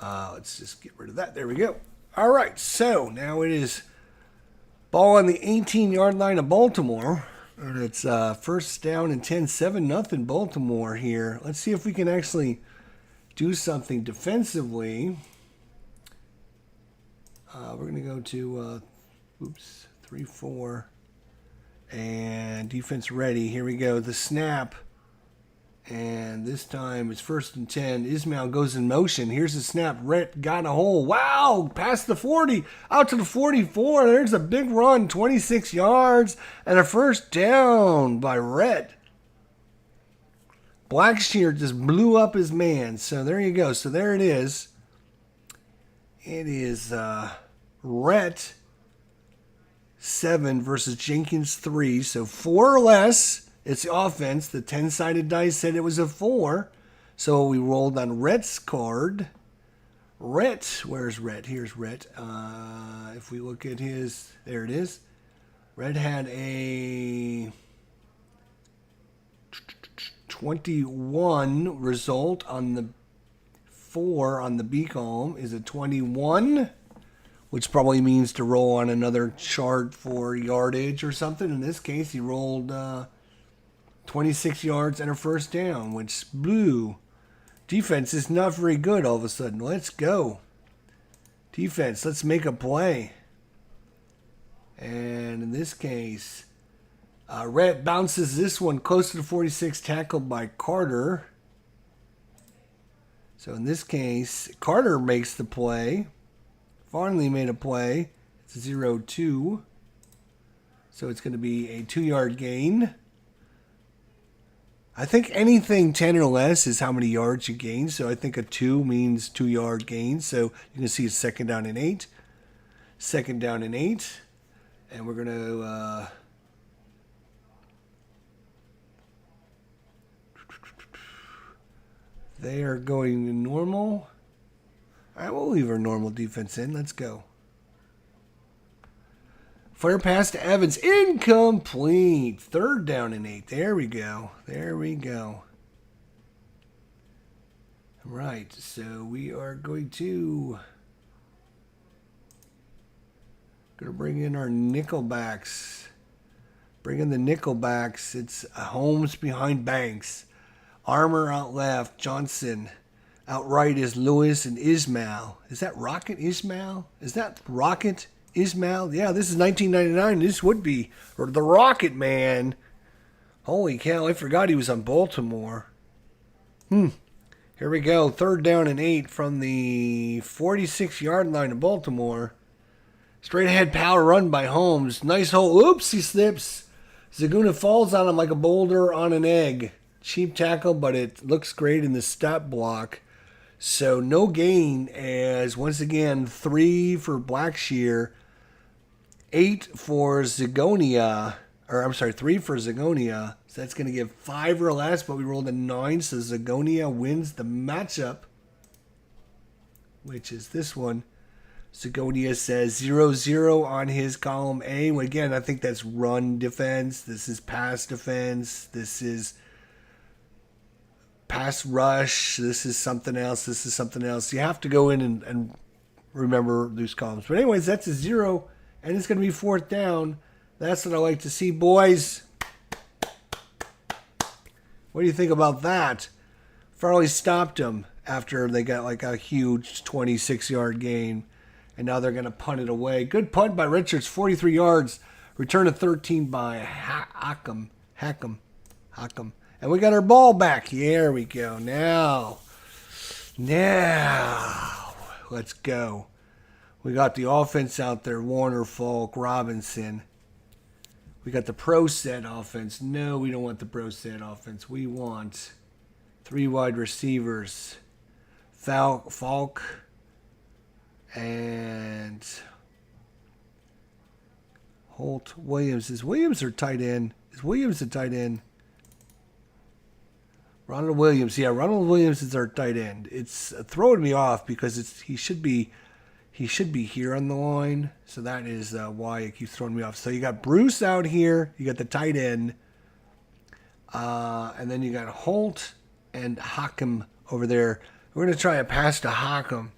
let's just get rid of that. There we go. All right, so now it is ball on the 18-yard line of Baltimore. And it's first down and 10, 7-0 Baltimore here. Let's see if we can actually do something defensively. We're going to go to 3-4. And defense ready. Here we go. The snap. And this time it's 1st and 10. Ismail goes in motion. Here's the snap. Rhett got a hole. Wow! Past the 40. Out to the 44. There's a big run. 26 yards. And a first down by Rhett. Blackshear just blew up his man. So there you go. So there it is. It is Rhett 7 versus Jenkins 3. So 4 or less. It's the offense. The 10-sided dice said it was a 4. So we rolled on Rhett's card. Rhett. Where's Rhett? Here's Rhett. If we look at his, there it is. Rhett had a 21 result on the 4 on the B column. Is it 21? Which probably means to roll on another chart for yardage or something. In this case, he rolled 26 yards and a first down, which blew. Defense is not very good all of a sudden. Let's go. Defense, let's make a play. And in this case, Rhett bounces this one close to the 46, tackled by Carter. So in this case, Carter makes the play. Finally made a play. It's 0-2. So it's going to be a 2-yard gain. I think anything 10 or less is how many yards you gain. So I think a 2 means 2-yard gain. So you can see it's 2nd down and 8. 2nd down and 8. And we're going to... they are going normal. All right, we'll leave our normal defense in. Let's go. Flare pass to Evans. Incomplete. 3rd down and 8. There we go. There we go. Right. So we are going to bring in our nickelbacks. Bring in the nickelbacks. It's Holmes behind Banks. Armour out left. Johnson. Out right is Lewis and Ismail. Is that Rocket Ismail? Is that Rocket Ismail? Yeah, this is 1999. This would be the Rocket Man. Holy cow, I forgot he was on Baltimore. Here we go. 3rd down and 8 from the 46-yard line of Baltimore. Straight ahead power run by Holmes. Nice hole. Oops, he slips. Zaguna falls on him like a boulder on an egg. Cheap tackle, but it looks great in the stop block. So no gain, as once again 3 for Blackshear, 8 for Zagonia, or I'm sorry, 3 for Zagonia. So that's going to give 5 or less, but we rolled a 9, so Zagonia wins the matchup, which is this one. Zagonia says 0-0 on his column A. Well, again, I think that's run defense. This is pass defense. This is pass rush. This is something else. This is something else. You have to go in and remember these columns. But anyways, that's a 0, and it's going to be 4th down. That's what I like to see, boys. What do you think about that? Farley stopped them after they got like a huge 26-yard gain, and now they're going to punt it away. Good punt by Richards, 43 yards. Return of 13 by Hackham. And we got our ball back. There we go. Now, let's go. We got the offense out there. Warner, Falk, Robinson. We got the pro set offense. No, we don't want the pro set offense. We want 3 wide receivers. Falk and Holt. Williams. Is Williams or tight end? Is Williams a tight end? Ronald Williams. Yeah, Ronald Williams is our tight end. It's throwing me off because he should be here on the line. So that is why it keeps throwing me off. So you got Bruce out here. You got the tight end. And then you got Holt and Hockham over there. We're going to try a pass to Hockham.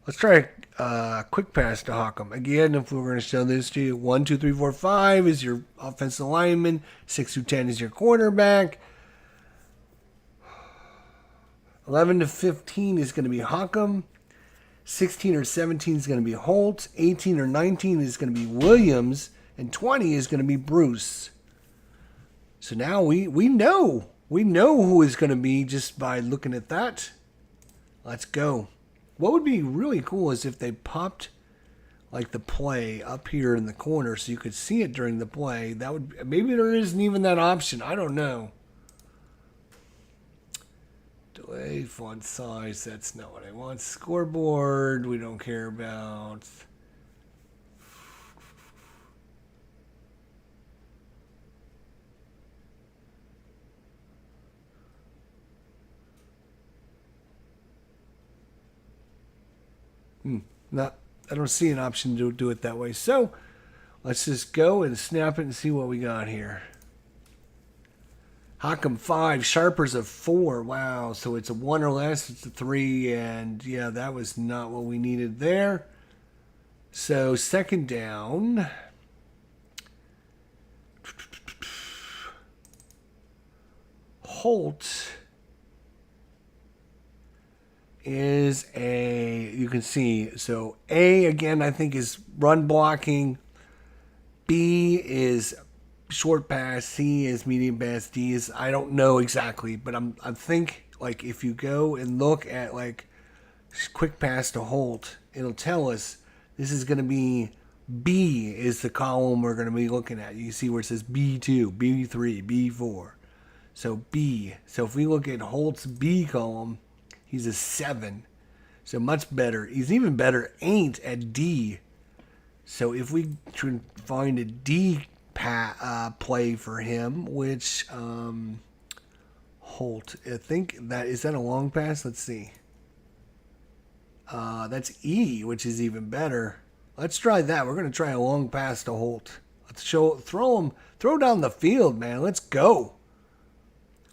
Let's try a quick pass to Hockham. Again, if we were going to show this to you, 1, 2, 3, 4, 5 is your offensive lineman. 6 through 10 is your quarterback. 11 to 15 is going to be Hockham. 16 or 17 is going to be Holt. 18 or 19 is going to be Williams. And 20 is going to be Bruce. So now we know. We know who is going to be just by looking at that. Let's go. What would be really cool is if they popped like the play up here in the corner so you could see it during the play. That would, maybe there isn't even that option. I don't know. Delay font size. That's not what I want. Scoreboard. We don't care about. I don't see an option to do it that way. So let's just go and snap it and see what we got here. Hockham 5, Sharpers a 4. Wow, so it's a 1 or less. It's a 3, and yeah, that was not what we needed there. So 2nd down. Holt is you can see, so A, again, I think is run blocking. B is short pass. C is medium pass. D is, I don't know exactly, but I think like if you go and look at like quick pass to Holt, it'll tell us this is going to be B is the column we're going to be looking at. You see where it says B2, B3, B4. So B. So if we look at Holt's B column, he's a 7. So much better. He's even better ain't at D. So if we try find a D play for him, which Holt, I think is that a long pass? Let's see. That's E, which is even better. Let's try that. We're going to try a long pass to Holt. Let's throw down the field, man. Let's go.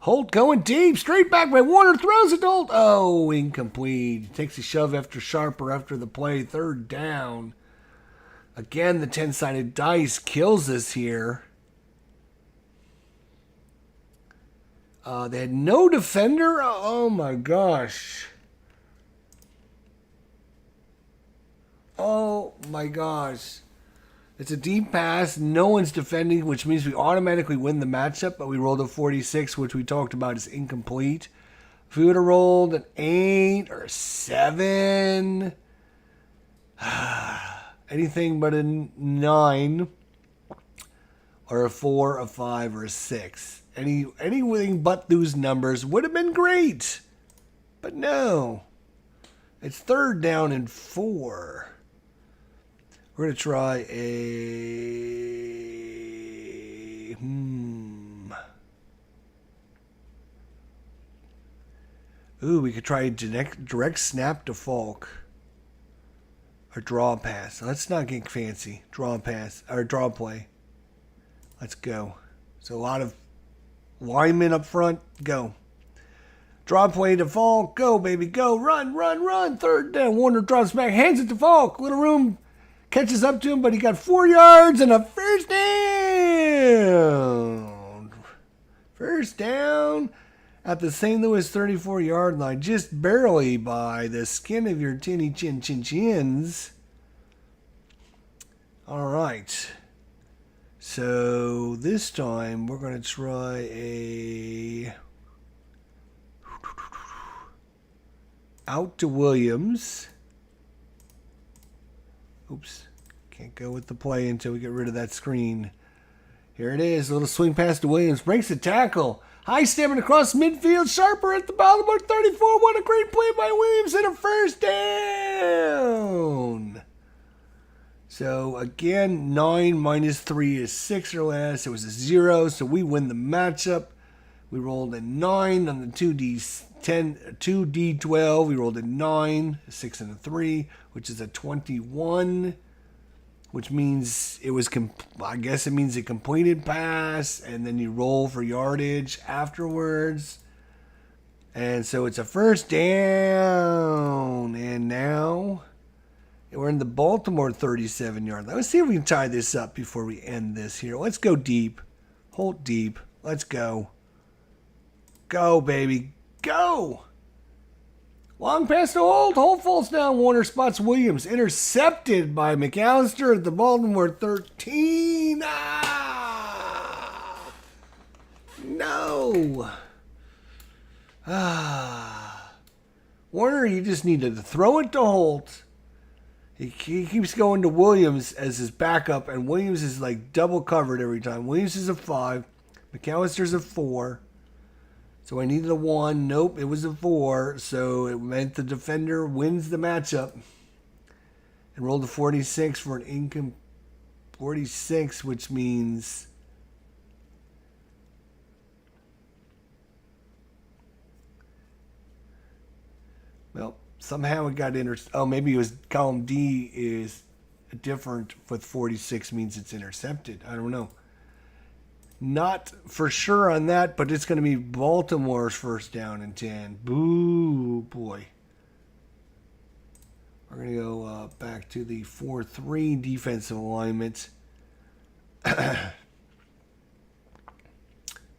Holt going deep, straight back by Warner, throws it to Holt. Oh, incomplete. Takes a shove after Sharper after the play. Third down. Again, the 10-sided dice kills us here. They had no defender. Oh my gosh. Oh my gosh. It's a deep pass. No one's defending, which means we automatically win the matchup, but we rolled a 46, which we talked about is incomplete. If we would have rolled an 8 or a 7, anything but a 9 or a 4, a 5, or a 6. Anything but those numbers would have been great. But no. It's third down and 4. We're going to try a... Ooh, we could try a direct snap to Falk. Or draw pass. Let's not get fancy. Draw pass. Or draw play. Let's go. So a lot of linemen up front. Go. Draw play to Falk. Go, baby. Go. Run, run, run. Third down. Warner drops back. Hands it to Falk. Little room. Catches up to him, but he got 4 yards and a first down. First down at the St. Louis 34-yard line. Just barely by the skin of your tinny chins. All right. So this time we're going to try a out to Williams. Oops. Can't go with the play until we get rid of that screen. Here it is. A little swing pass to Williams. Breaks the tackle. High stepping across midfield. Sharper at the Baltimore 34. What a great play by Williams and a first down. So again, 9 minus 3 is 6 or less. It was a 0, so we win the matchup. We rolled a 9 on the 2D12. We rolled a 9, a 6 and a 3, which is a 21, which means it was, I guess it means a completed pass, and then you roll for yardage afterwards. And so it's a first down. And now we're in the Baltimore 37-yard line. Let's see if we can tie this up before we end this here. Let's go deep. Hold deep. Let's go. Go, baby. Go. Long pass to Holt. Holt falls down. Warner spots Williams. Intercepted by McAllister at the Baltimore 13. No. Warner, you just need to throw it to Holt. He keeps going to Williams as his backup, and Williams is like double covered every time. Williams is a 5. McAllister's a 4. So I needed a 1. Nope, it was a 4. So it meant the defender wins the matchup. And rolled a 46 for an 46, which means... Well, somehow it got oh, maybe it was column D is different with 46 means it's intercepted. I don't know. Not for sure on that, but it's going to be Baltimore's first down and 10. Boo, boy. We're going to go back to the 4-3 defensive alignment.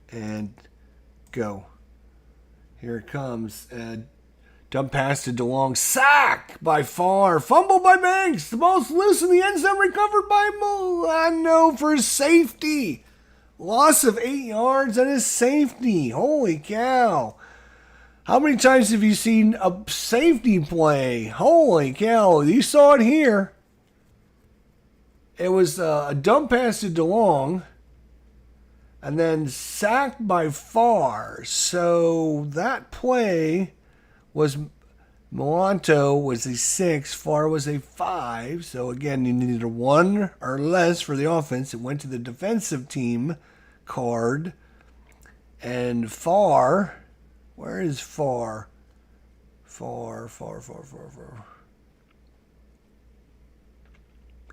And go. Here it comes. Dump pass to DeLong. Sack by Farr. Fumble by Banks. The ball's loose in the end zone. Recovered by Milano for safety. Loss of 8 yards and a safety. Holy cow. How many times have you seen a safety play? Holy cow. You saw it here. It was a dump pass to DeLong. And then sacked by Farr. So that play was Milano was a 6. Farr was a 5. So again, you needed a 1 or less for the offense. It went to the defensive team card. And Farr... Where is Farr? Farr.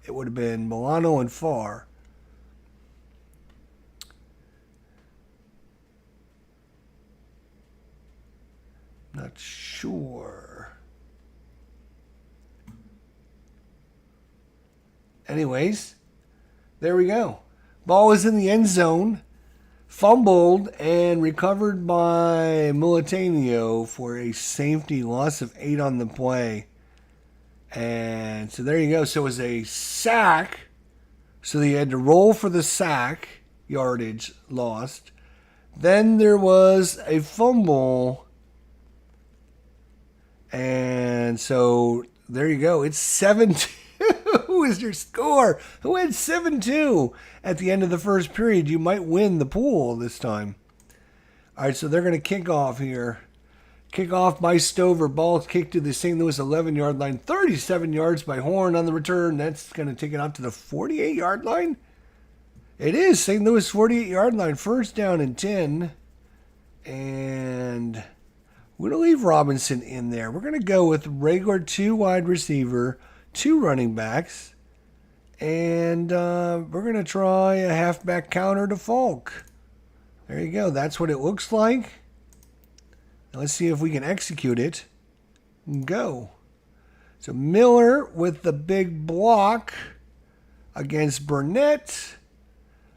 It would have been Milano and Farr. Not sure. Anyways, there we go. Ball is in the end zone. Fumbled and recovered by Militano for a safety, loss of 8 on the play. And so there you go. So it was a sack. So they had to roll for the sack. Yardage lost. Then there was a fumble. And so there you go. It's 7-2 is your score. Who had 7-2 at the end of the first period? You might win the pool this time. All right, so they're going to kick off here. Kick off by Stover. Ball kicked to the St. Louis 11-yard line. 37 yards by Horn on the return. That's going to take it out to the 48-yard line. It is St. Louis 48-yard line. First down and 10. And we're going to leave Robinson in there. We're going to go with regular 2 wide receiver, 2 running backs. And we're going to try a halfback counter to Falk. There you go. That's what it looks like. Now let's see if we can execute it. Go. So Miller with the big block against Burnett.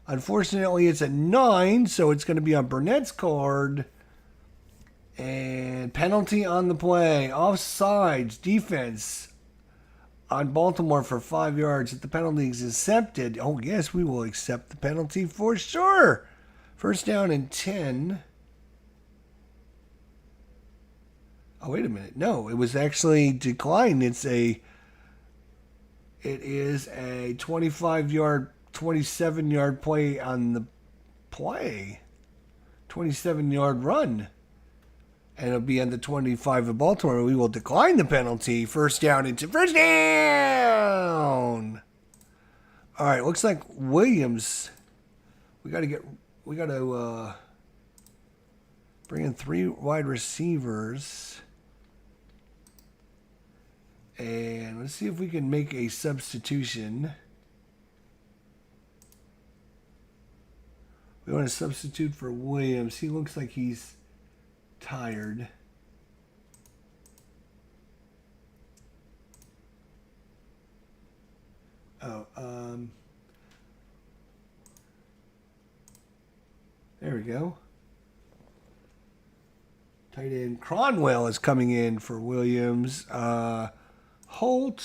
Unfortunately, it's a 9, so it's going to be on Burnett's card. And penalty on the play. Offsides. Defense on Baltimore for 5 yards. If the penalty is accepted, oh yes, we will accept the penalty for sure. First down and 10. Oh, wait a minute. No, it was actually declined. It is a 25-yard, 27-yard play on the play. 27-yard run. And it'll be on the 25 of Baltimore. We will decline the penalty. First down into first down. All right, looks like Williams. We got to bring in 3 wide receivers. And let's see if we can make a substitution. We want to substitute for Williams. He looks like he's tired. There we go. Tight end Cronwell is coming in for Williams. Holt.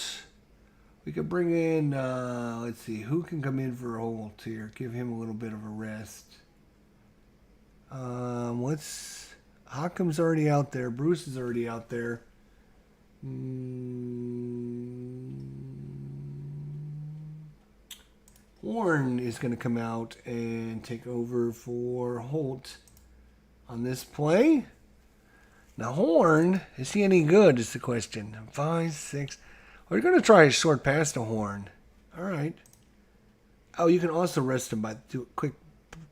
We could bring in, let's see, who can come in for Holt here? Give him a little bit of a rest. Hockham's already out there. Bruce is already out there. Horn is going to come out and take over for Holt on this play. Now, Horn, is he any good is the question. 5, 6. We're going to try a short pass to Horn. All right. Oh, you can also rest them by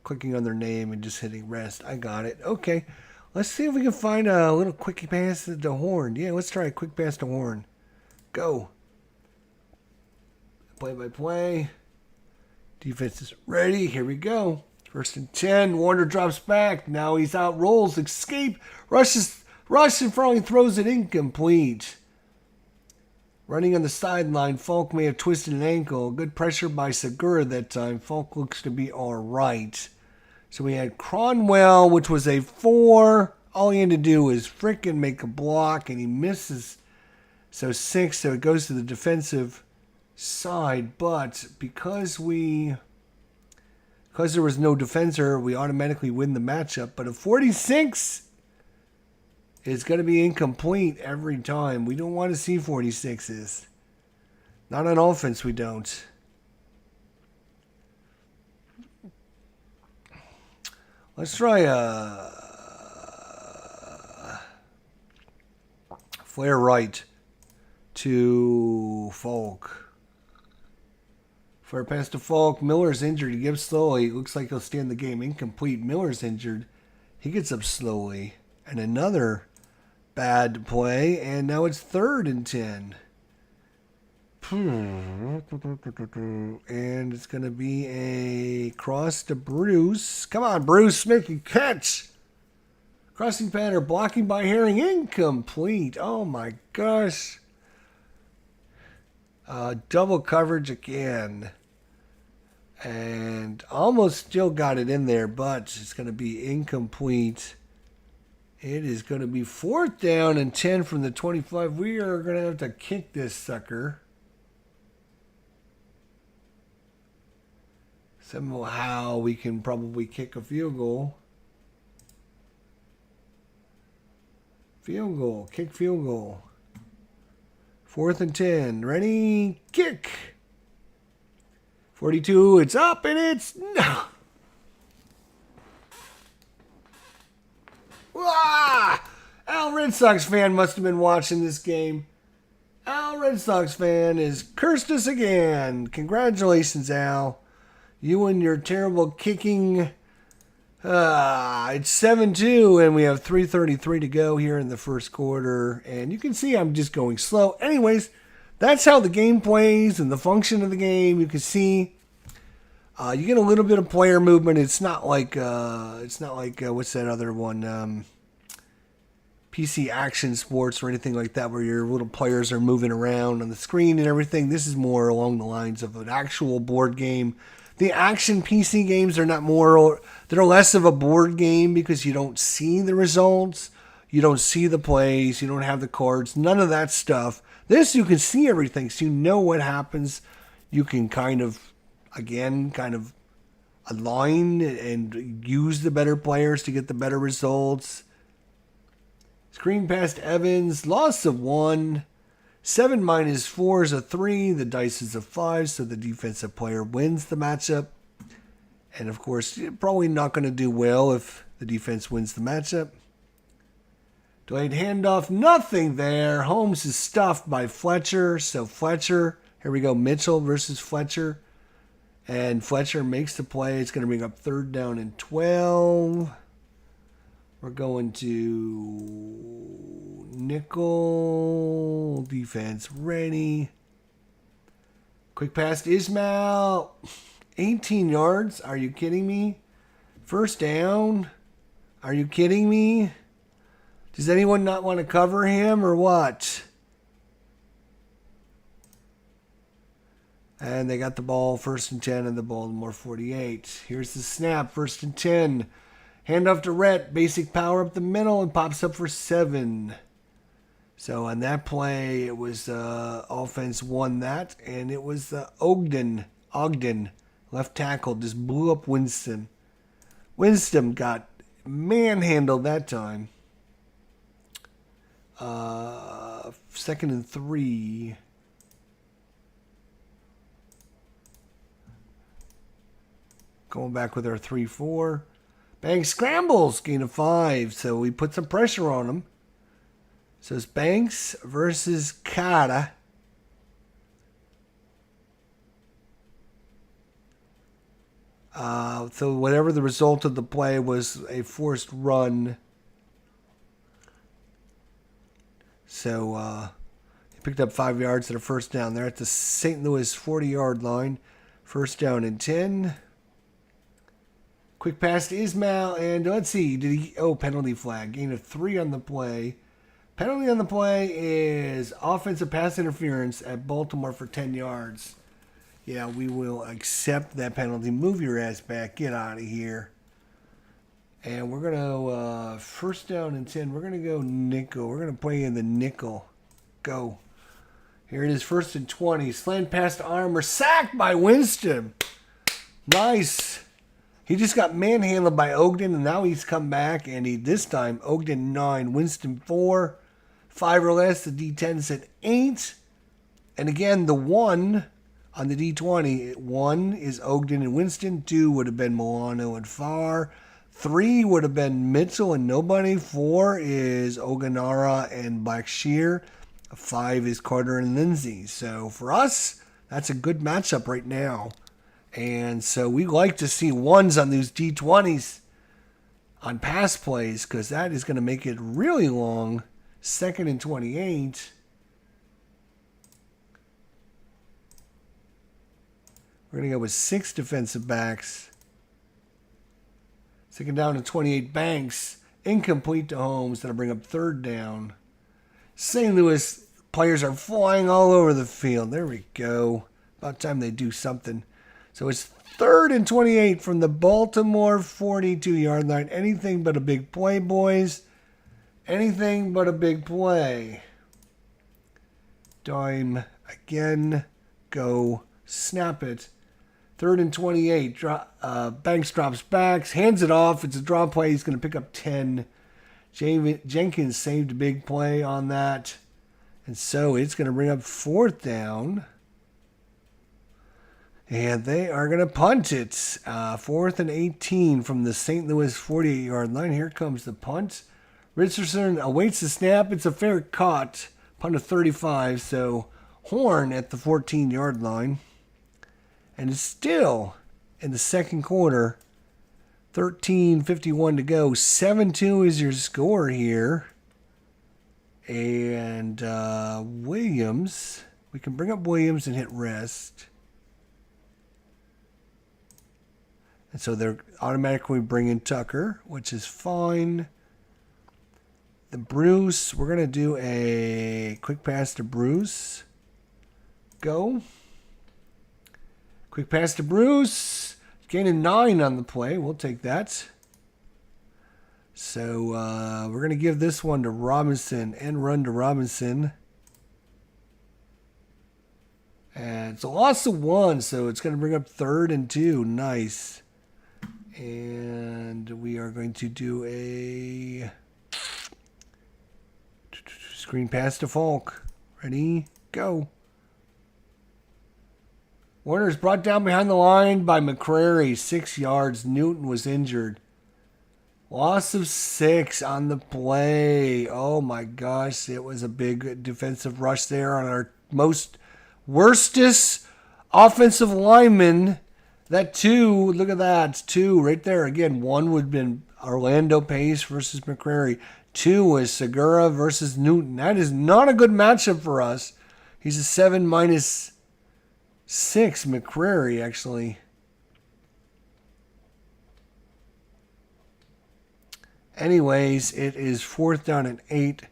clicking on their name and just hitting rest. I got it. Okay. Let's see if we can find a little quick pass to Horn. Yeah, let's try a quick pass to Horn. Go. Play by play. Defense is ready. Here we go. First and 10. Warner drops back. Now he's out. Rolls. Escape. Rushes in front. He throws it incomplete. Running on the sideline. Falk may have twisted an ankle. Good pressure by Segura that time. Falk looks to be all right. So we had Cronwell, which was a 4. All he had to do was frickin' make a block, and he misses. So 6, so it goes to the defensive side. But because there was no defender, we automatically win the matchup. But a 46 is going to be incomplete every time. We don't want to see 46s. Not on offense, we don't. Let's try a flare right to Falk. Flare pass to Falk. Miller's injured. He gives slowly. It looks like he'll stay in the game. Incomplete. Miller's injured. He gets up slowly. And another bad play. And now it's 3rd and 10. And it's going to be a cross to Bruce. Come on, Bruce. Make a catch. Crossing pattern. Blocking by Herring. Incomplete. Oh, my gosh. Double coverage again. And almost still got it in there, but it's going to be incomplete. It is going to be 4th down and 10 from the 25. We are going to have to kick this sucker. Somehow we can probably kick a field goal. Field goal. Kick field goal. 4th and 10. Ready? Kick. 42. It's up and it's no. Ah! Al Red Sox fan must have been watching this game. Al Red Sox fan has cursed us again. Congratulations, Al. You and your terrible kicking. It's 7-2, and we have 3:33 to go here in the first quarter. And you can see I'm just going slow. Anyways, that's how the game plays and the function of the game. You can see you get a little bit of player movement. It's not like what's that other one? PC Action Sports or anything like that, where your little players are moving around on the screen and everything. This is more along the lines of an actual board game. The action PC games are they're less of a board game because you don't see the results, you don't see the plays, you don't have the cards, none of that stuff. This, you can see everything, so you know what happens. You can kind of align and use the better players to get the better results. Screen past Evans, loss of 1. 7 minus 4 is a 3. The dice is a 5, so the defensive player wins the matchup. And of course, you're probably not going to do well if the defense wins the matchup. Delayed handoff, nothing there. Holmes is stuffed by Fletcher. So Fletcher, here we go, Mitchell versus Fletcher. And Fletcher makes the play. It's going to bring up 3rd down and 12. We're going to nickel. Defense ready. Quick pass to Ismail. 18 yards. Are you kidding me? 1st down. Are you kidding me? Does anyone not want to cover him or what? And they got the ball 1st and 10 in the Baltimore 48. Here's the snap. 1st and 10. Handoff to Rhett, basic power up the middle, and pops up for 7. So on that play, it was offense won that, and it was Ogden, left tackle, just blew up Winston. Winston got manhandled that time. 2nd and 3. Going back with our 3-4. Banks scrambles, gain of 5. So we put some pressure on him. So it's Banks versus Kata. So whatever the result of the play was, a forced run. So he picked up 5 yards at a 1st down there at the St. Louis 40-yard line. 1st down and 10. Quick pass to Ismail, and let's see, penalty flag. Gain of 3 on the play. Penalty on the play is offensive pass interference at Baltimore for 10 yards. Yeah, we will accept that penalty. Move your ass back. Get out of here. And we're going to, first down and 10, we're going to go nickel. We're going to play in the nickel. Go. Here it is, first and 20. Slant past Armour. Sacked by Winston. Nice. He just got manhandled by Ogden, and now he's come back, and this time, Ogden 9, Winston 4. 5 or less, the D10 said 8. And again, the 1 on the D20, 1 is Ogden and Winston. 2 would have been Milano and Farr. 3 would have been Mitchell and nobody. 4 is Oganara and Blackshear. 5 is Carter and Lindsay. So for us, that's a good matchup right now. And so we like to see 1s on these D20s on pass plays because that is going to make it really long. 2nd and 28. We're going to go with 6 defensive backs. 2nd down and 28. Banks. Incomplete to Holmes. That'll bring up 3rd down. St. Louis players are flying all over the field. There we go. About time they do something. So it's 3rd and 28 from the Baltimore 42-yard line. Anything but a big play, boys. Anything but a big play. Dime again. Go. Snap it. 3rd and 28. Banks drops back. Hands it off. It's a draw play. He's going to pick up 10. Jenkins saved a big play on that. And so it's going to bring up 4th down. And they are going to punt it. 4th and 18 from the St. Louis 48-yard line. Here comes the punt. Richardson awaits the snap. It's a fair caught. Punt of 35. So Horn at the 14-yard line. And it's still in the second quarter. 13:51 to go. 7-2 is your score here. And Williams. We can bring up Williams and hit rest. And so they're automatically bringing Tucker, which is fine. The Bruce, we're going to do a quick pass to Bruce. Go. Quick pass to Bruce. Gaining 9 on the play. We'll take that. So we're going to give this one to Robinson and run to Robinson. And it's a loss of 1, so it's going to bring up 3rd and 2. Nice. And we are going to do a screen pass to Falk. Ready? Go. Warner's brought down behind the line by McCrary. 6 yards. Newton was injured. Loss of 6 on the play. Oh my gosh. It was a big defensive rush there on our worstest offensive lineman. That 2, look at that. 2 right there. Again, 1 would have been Orlando Pace versus McCrary. 2 was Segura versus Newton. That is not a good matchup for us. He's a 7 minus 6. McCrary, actually. Anyways, it is 4th down and 8.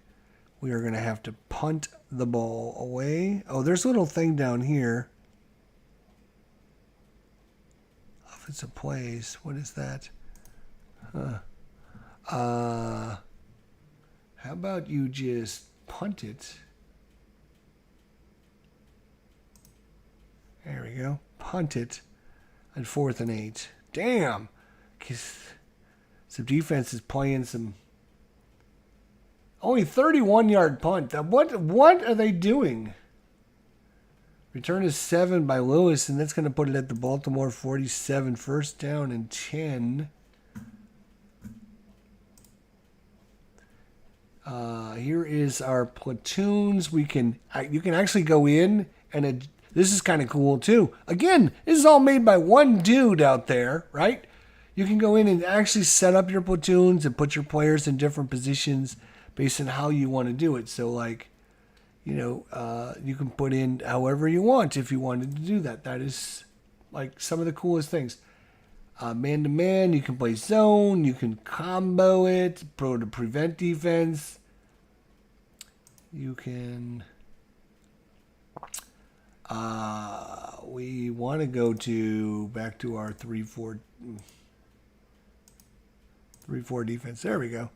We are going to have to punt the ball away. Oh, there's a little thing down here. Offensive plays. What is that? How about you just punt it? There we go. Punt it on 4th and 8. Damn. Some defense is playing some. Only 31-yard punt. What are they doing? Return is 7 by Lewis, and that's going to put it at the Baltimore 47. 1st down and 10. Here is our platoons. You can actually go in, and this is kind of cool too. Again, this is all made by one dude out there, right? You can go in and actually set up your platoons and put your players in different positions based on how you want to do it. So, like, you can put in however you want if you wanted to do that. That is, like, some of the coolest things. Man-to-man, you can play zone. You can combo it to prevent defense. You can... we want to go back to our 3-4... 3-4 defense. There we go.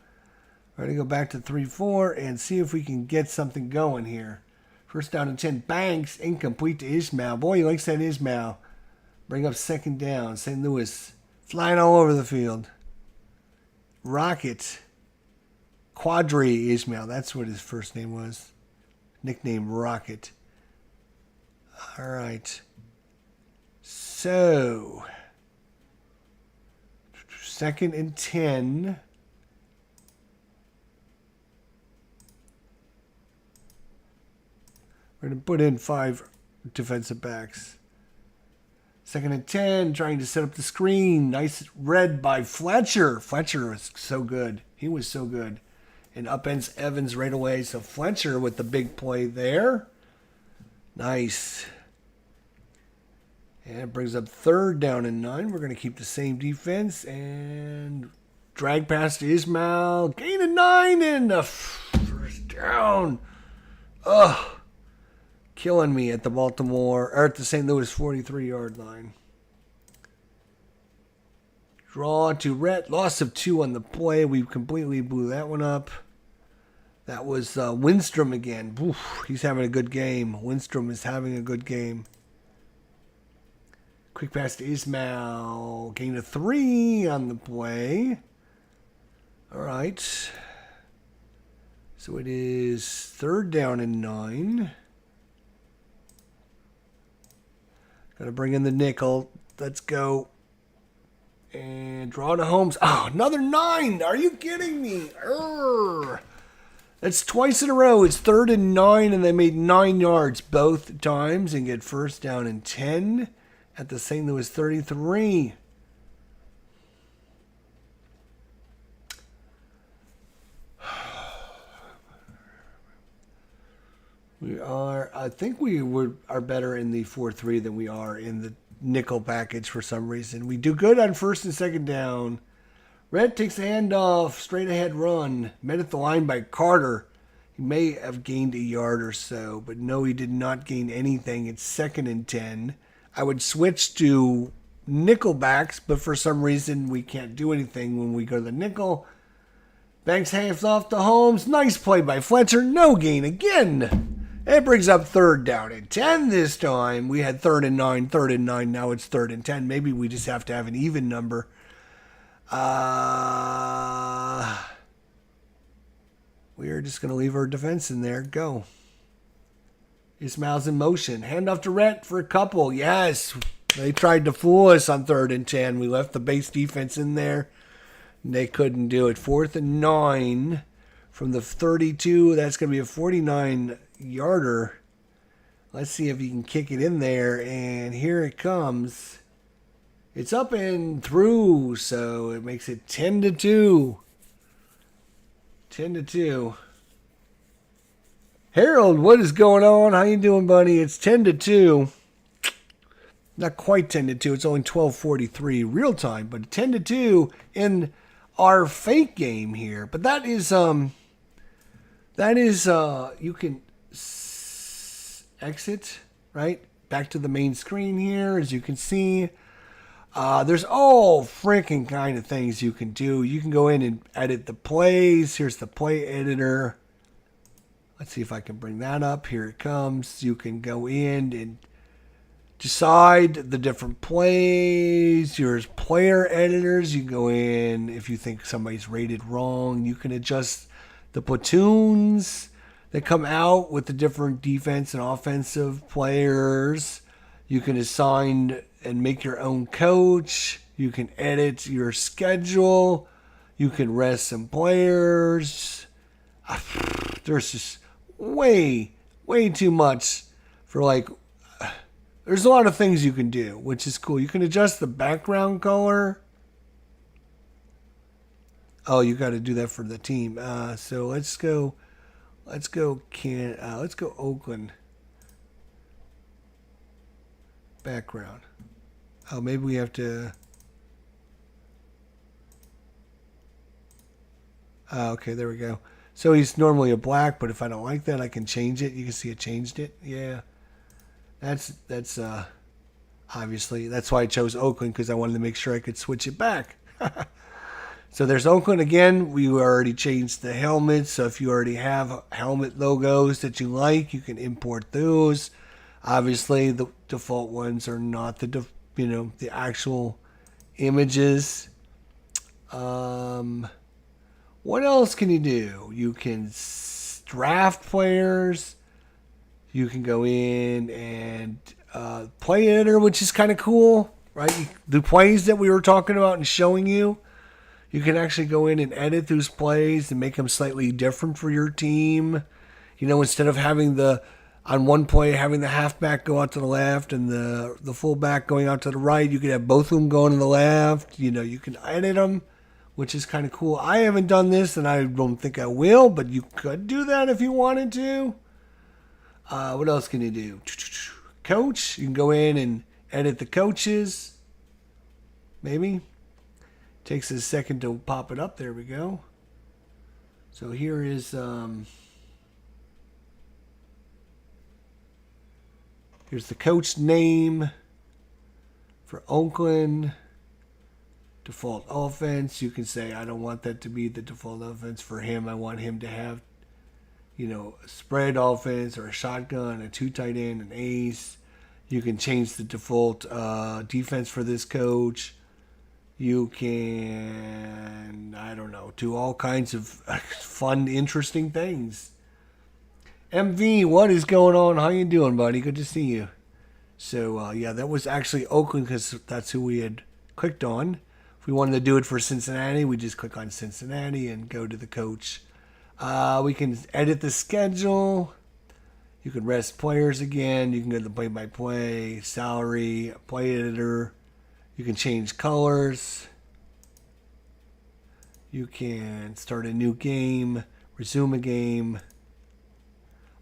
We're going to go back to 3-4 and see if we can get something going here. First down and 10. Banks. Incomplete to Ismail. Boy, he likes that Ismail. Bring up second down. St. Louis flying all over the field. Rocket. Quadri Ismail. That's what his first name was. Nickname Rocket. All right. So, second and 10. We're going to put in 5 defensive backs. Second and 10, trying to set up the screen. Nice read by Fletcher. Fletcher was so good. He was so good. And upends Evans right away. So Fletcher with the big play there. Nice. And it brings up third down and 9. We're going to keep the same defense. And drag past Ismail. Gain of 9 and the first down. Ugh. Killing me at the or at the St. Louis 43-yard line. Draw to Rhett. Loss of 2 on the play. We completely blew that one up. That was Winstrom again. Oof, he's having a good game. Winstrom is having a good game. Quick pass to Ismail. Gain of 3 on the play. All right. So it is third down and 9. Got to bring in the nickel. Let's go. And draw to Holmes. Oh, another 9. Are you kidding me? That's twice in a row. It's third and 9, and they made 9 yards both times and get first down and 10 at the St. Louis 33. I think we are better in the 4-3 than we are in the nickel package for some reason. We do good on first and second down. Red takes a handoff, straight ahead run. Met at the line by Carter. He may have gained a yard or so, but no, he did not gain anything. It's second and 10. I would switch to nickel backs, but for some reason we can't do anything when we go to the nickel. Banks hands off to Holmes. Nice play by Fletcher. No gain again. It brings up third down and 10 this time. We had third and 9. Now it's third and 10. Maybe we just have to have an even number. We are just going to leave our defense in there. Go. Ismail's in motion. Handoff to Rhett for a couple. Yes. They tried to fool us on third and 10. We left the base defense in there. They couldn't do it. Fourth and 9 from the 32. That's going to be a 49-yarder. Let's see if he can kick it in there. And here it comes. It's up and through, so it makes it 10-2. 10-2. Harold, what is going on? How you doing, buddy? It's 10-2. Not quite 10-2. It's only 12:43 real time, but 10-2 in our fake game here. But that is you can exit right back to the main screen here, as you can see. There's all freaking kind of things you can do. You can go in and edit the plays. Here's the play editor. Let's see if I can bring that up. Here it comes. You can go in and decide the different plays. Here's player editors. You can go in if you think somebody's rated wrong. You can adjust the platoons that come out with the different defense and offensive players. You can assign and make your own coach. You can edit your schedule. You can rest some players. There's just way too much for like. There's a lot of things you can do, which is cool. You can adjust the background color. Oh, you got to do that for the team. So let's go. Let's go Oakland. Background. Oh, maybe we have to. Okay, there we go. So he's normally a black, but if I don't like that, I can change it. You can see it changed it. Yeah. That's obviously, that's why I chose Oakland, because I wanted to make sure I could switch it back. So there's Oakland again. We already changed the helmets. So if you already have helmet logos that you like, you can import those. Obviously, the default ones are not the actual images. What else can you do? You can draft players. You can go in and play editor, which is kind of cool, right? The plays that we were talking about and showing you, you can actually go in and edit those plays and make them slightly different for your team. Instead of having on one play having the halfback go out to the left and the fullback going out to the right, you could have both of them going to the left. You can edit them, which is kind of cool. I haven't done this, and I don't think I will, but you could do that if you wanted to. What else can you do? Coach, you can go in and edit the coaches. Maybe. Takes a second to pop it up. There we go. So here is here's the coach name for Oakland. Default offense. You can say, I don't want that to be the default offense for him. I want him to have, a spread offense or a shotgun, a 2 tight end, an ace. You can change the default defense for this coach. You can, I don't know, do all kinds of fun, interesting things. MV, what is going on? How you doing, buddy? Good to see you. So, yeah, that was actually Oakland because that's who we had clicked on. If we wanted to do it for Cincinnati, we just click on Cincinnati and go to the coach. We can edit the schedule. You can rest players again. You can go to the play-by-play, salary, play editor. You can change colors. You can start a new game, resume a game,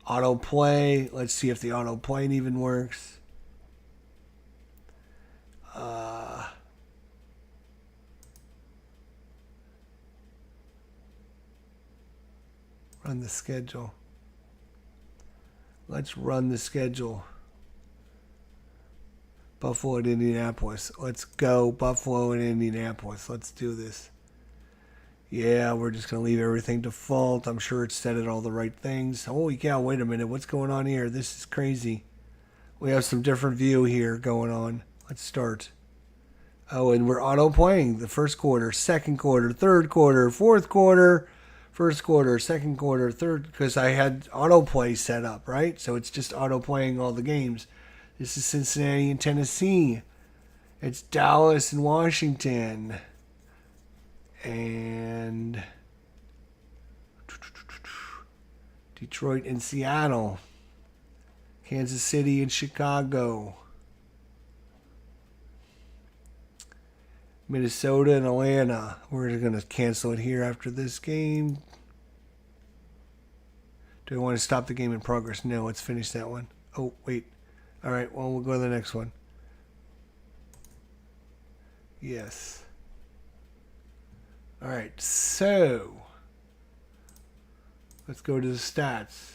autoplay. Let's see if the autoplay even works. Run the schedule. Let's run the schedule. Buffalo and Indianapolis. Let's go Buffalo and Indianapolis. Let's do this. Yeah, we're just going to leave everything default. I'm sure it's set at all the right things. Holy cow, wait a minute. What's going on here? This is crazy. We have some different view here going on. Let's start. Oh, and we're auto-playing the first quarter, second quarter, third quarter, fourth quarter, first quarter, second quarter, third, because I had autoplay set up, right? So it's just auto-playing all the games. This is Cincinnati and Tennessee. It's Dallas and Washington. And Detroit and Seattle. Kansas City and Chicago. Minnesota and Atlanta. We're going to cancel it here after this game. Do I want to stop the game in progress? No, let's finish that one. Oh, wait. All right, well, we'll go to the next one. Yes. All right, so let's go to the stats.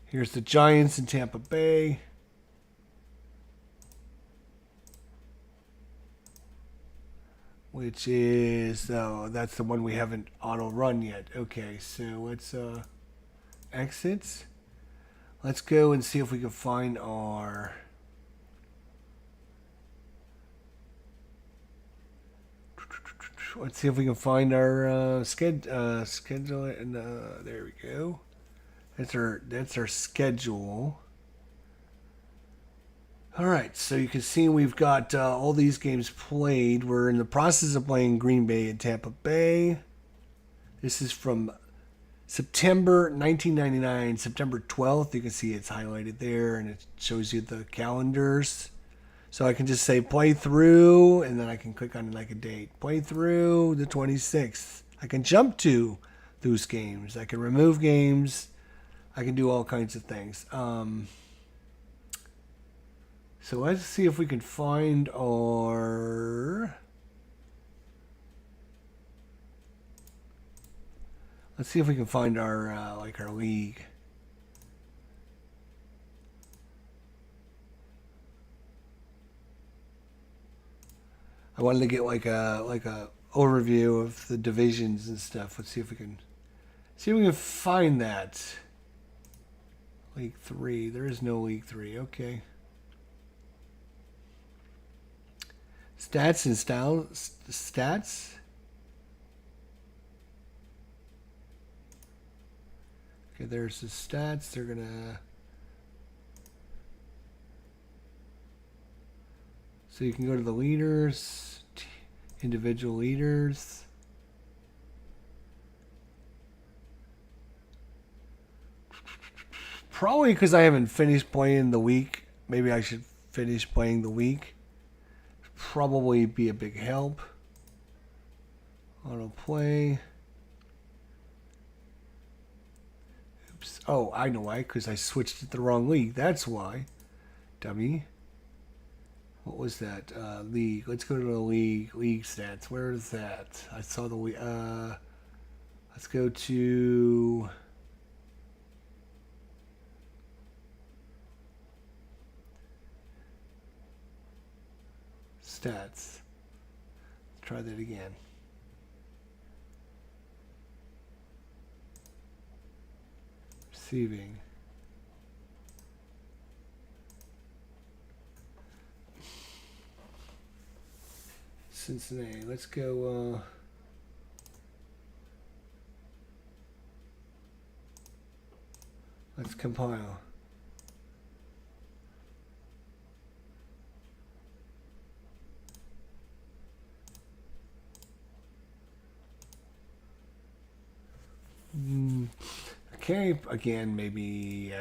Here's the Giants in Tampa Bay. Which is, that's the one we haven't auto run yet. Okay, so let's exits. Let's go and see if we can find our Let's see if we can find our schedule, and there we go. That's our schedule. All right, so you can see we've got all these games played. We're in the process of playing Green Bay and Tampa Bay. This is from September 1999, September 12th. You can see it's highlighted there, and it shows you the calendars. So I can just say play through, and then I can click on like a date. Play through the 26th. I can jump to those games. I can remove games. I can do all kinds of things. So let's see if we can find our... Let's see if we can find our our league. I wanted to get like a overview of the divisions and stuff. Let's see if we can find that. League 3. There is no League 3. Okay. Stats and style stats. Okay, there's the stats. They're gonna. So you can go to the leaders, individual leaders. Probably because I haven't finished playing the week. Maybe I should finish playing the week. Probably be a big help. Auto play. Oops. Oh, I know why. Because I switched it to the wrong league. That's why. Dummy. What was that? League. Let's go to the league. League stats. Where is that? I saw the league. Let's go to. Stats. Try that again. Receiving. Cincinnati. Let's go. Let's compile. Okay, again, maybe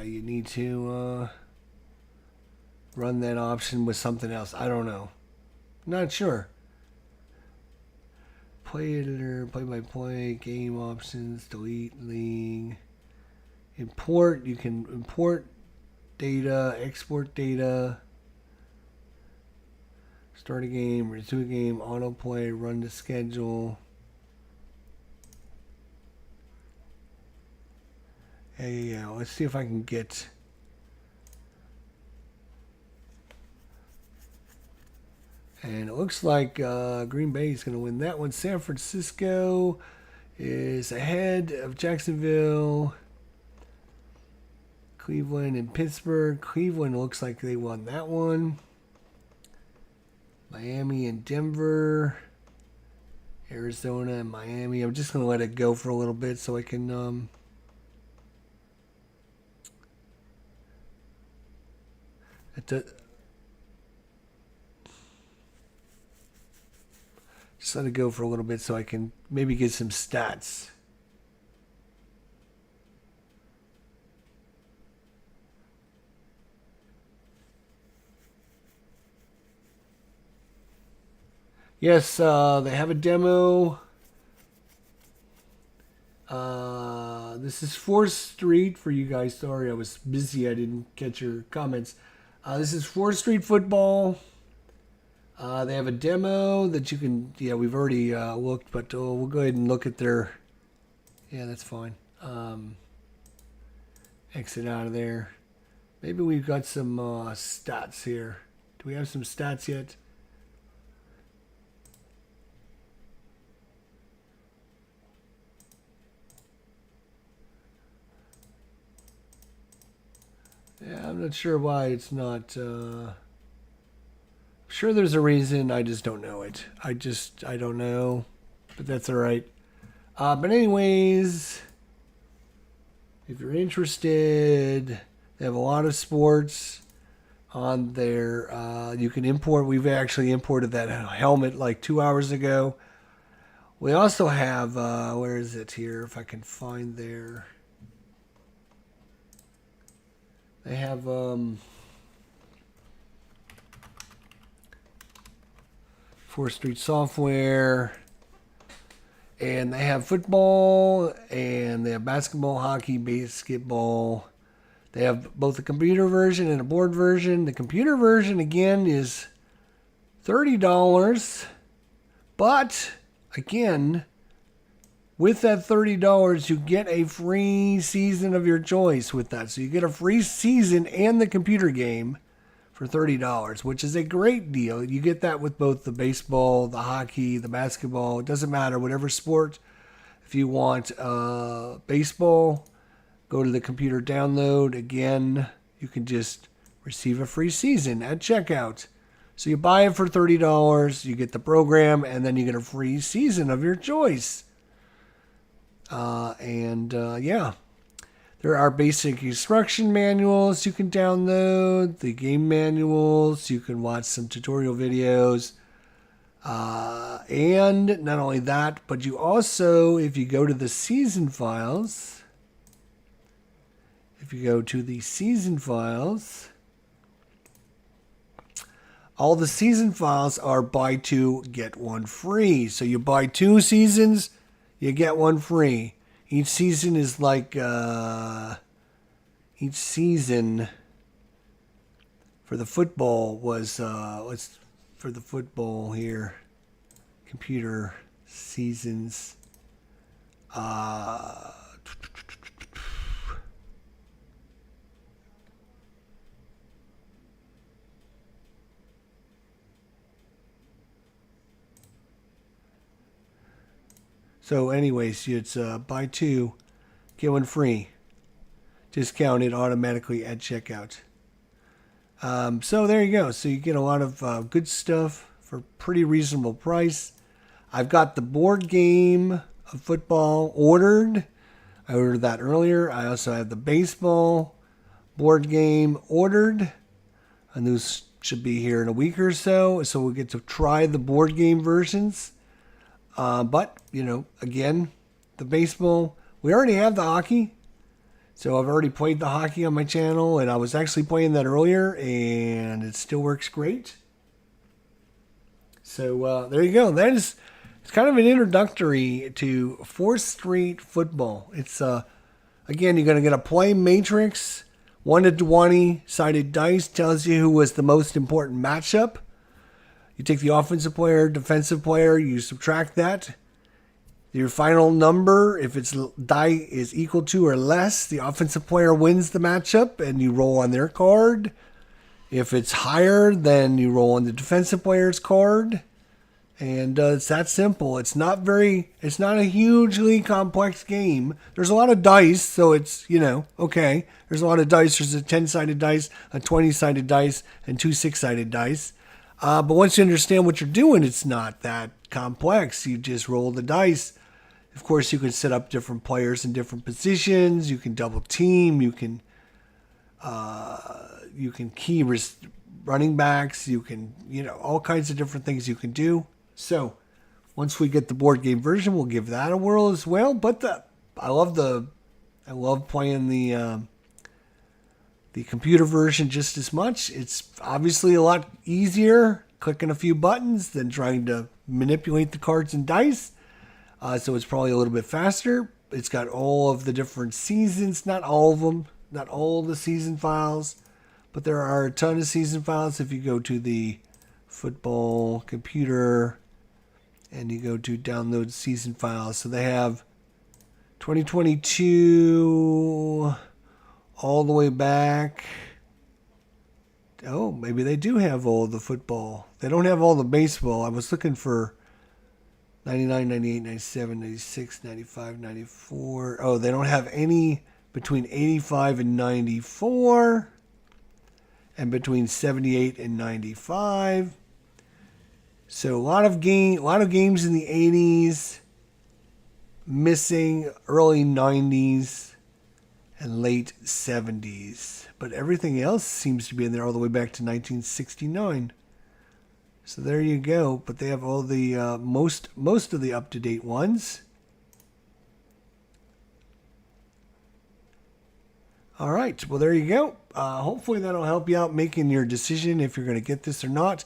you need to run that option with something else. I don't know. Not sure. Play editor, play-by-play, game options, delete league, import. You can import data, export data, start a game, resume a game, autoplay, run the schedule. Yeah, let's see if I can get. And it looks like Green Bay is going to win that one. San Francisco is ahead of Jacksonville, Cleveland, and Pittsburgh. Cleveland looks like they won that one. Miami and Denver, Arizona and Miami. I'm just going to let it go for a little bit so I can. Just let it go for a little bit so I can maybe get some stats. Yes, they have a demo. This is 4th Street for you guys. Sorry, I was busy. I didn't catch your comments. This is 4th Street Football. They have a demo that you can. Yeah, we've already looked, but we'll go ahead and look at their. Yeah, that's fine. Exit out of there. Maybe we've got some stats here. Do we have some stats yet? Yeah, I'm not sure why it's not. I'm sure there's a reason. I just don't know it. I don't know. But that's all right. But anyways, if you're interested, they have a lot of sports on there. You can import. We've actually imported that helmet like 2 hours ago. We also have, where is it here? If I can find there. They have 4th Street Software, and they have football, and they have basketball, hockey, basketball. They have both a computer version and a board version. The computer version, again, is $30, but again, with that $30, you get a free season of your choice with that. So you get a free season and the computer game for $30, which is a great deal. You get that with both the baseball, the hockey, the basketball. It doesn't matter, whatever sport. If you want baseball, go to the computer download. Again, you can just receive a free season at checkout. So you buy it for $30, you get the program, and then you get a free season of your choice. Yeah. There are basic instruction manuals you can download, the game manuals, you can watch some tutorial videos. And not only that, but you also, if you go to the season files, all the season files are buy two, get one free. So you buy 2 seasons, you get one free. Each season is like, each season for the football was, for the football here, computer seasons, so anyways, it's buy 2, get one free. Discounted automatically at checkout. So there you go. So you get a lot of good stuff for pretty reasonable price. I've got the board game of football ordered. I ordered that earlier. I also have the baseball board game ordered. And those should be here in a week or so. So we'll get to try the board game versions. But, again, the baseball, we already have the hockey. So I've already played the hockey on my channel, and I was actually playing that earlier, and it still works great. So there you go. It's kind of an introductory to 4th Street football. It's, again, you're going to get a play matrix, 1 to 20 sided dice, tells you who was the most important matchup. You take the offensive player, defensive player, you subtract that. Your final number, if its die is equal to or less, the offensive player wins the matchup and you roll on their card. If it's higher, then you roll on the defensive player's card. And it's that simple. It's not a hugely complex game. There's a lot of dice, so it's, okay. There's a lot of dice. There's a 10-sided dice, a 20-sided dice, and 2 6-sided dice. But once you understand what you're doing, it's not that complex. You just roll the dice. Of course, you can set up different players in different positions. You can double team. You can key running backs. You can, all kinds of different things you can do. So once we get the board game version, we'll give that a whirl as well. But I love playing the computer version just as much. It's obviously a lot easier clicking a few buttons than trying to manipulate the cards and dice. So it's probably a little bit faster. It's got all of the different seasons, not all of them, not all the season files, but there are a ton of season files. If you go to the football computer and you go to download season files, so they have 2022 all the way back. Oh, maybe they do have all the football. They don't have all the baseball. I was looking for 99, 98, 97, 96, 95, 94. Oh, they don't have any between 85 and 94. And between 78 and 95. So a lot of games in the 80s, missing early 90s and late 70s. But everything else seems to be in there all the way back to 1969. So there you go. But they have all the most of the up-to-date ones. All right. Well, there you go. Hopefully that'll help you out making your decision if you're going to get this or not.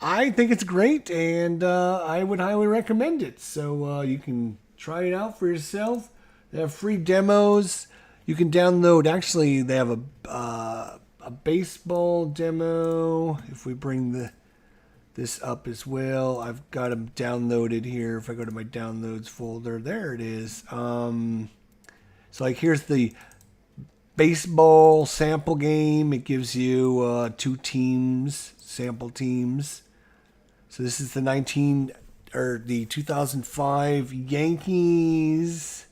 I think it's great, and I would highly recommend it. So you can try it out for yourself. They have free demos. You can download. Actually, they have a baseball demo. If we bring this up as well, I've got them downloaded here. If I go to my downloads folder, there it is. So like here's the baseball sample game. It gives you 2 teams, sample teams. So this is the 2005 Yankees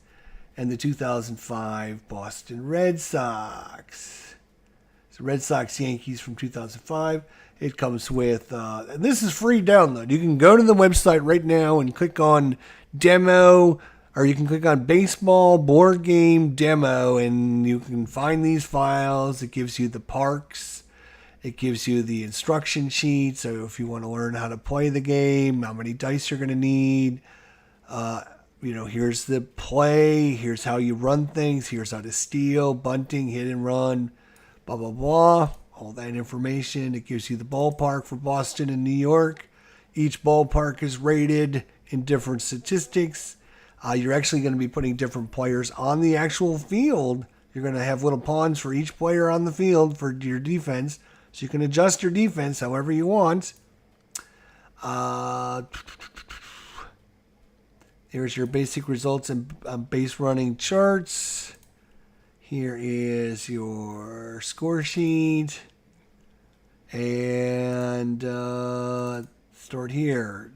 and the 2005 Boston Red Sox. So Red Sox Yankees from 2005. It comes with, and this is free download. You can go to the website right now and click on demo, or you can click on baseball board game demo, and you can find these files. It gives you the parks. It gives you the instruction sheet. So if you want to learn how to play the game, how many dice you're going to need, here's the play. Here's how you run things. Here's how to steal, bunting, hit and run, blah, blah, blah. All that information. It gives you the ballpark for Boston and New York. Each ballpark is rated in different statistics. You're actually going to be putting different players on the actual field. You're going to have little pawns for each player on the field for your defense. So you can adjust your defense however you want. Here's your basic results and base running charts. Here is your score sheet. And start here.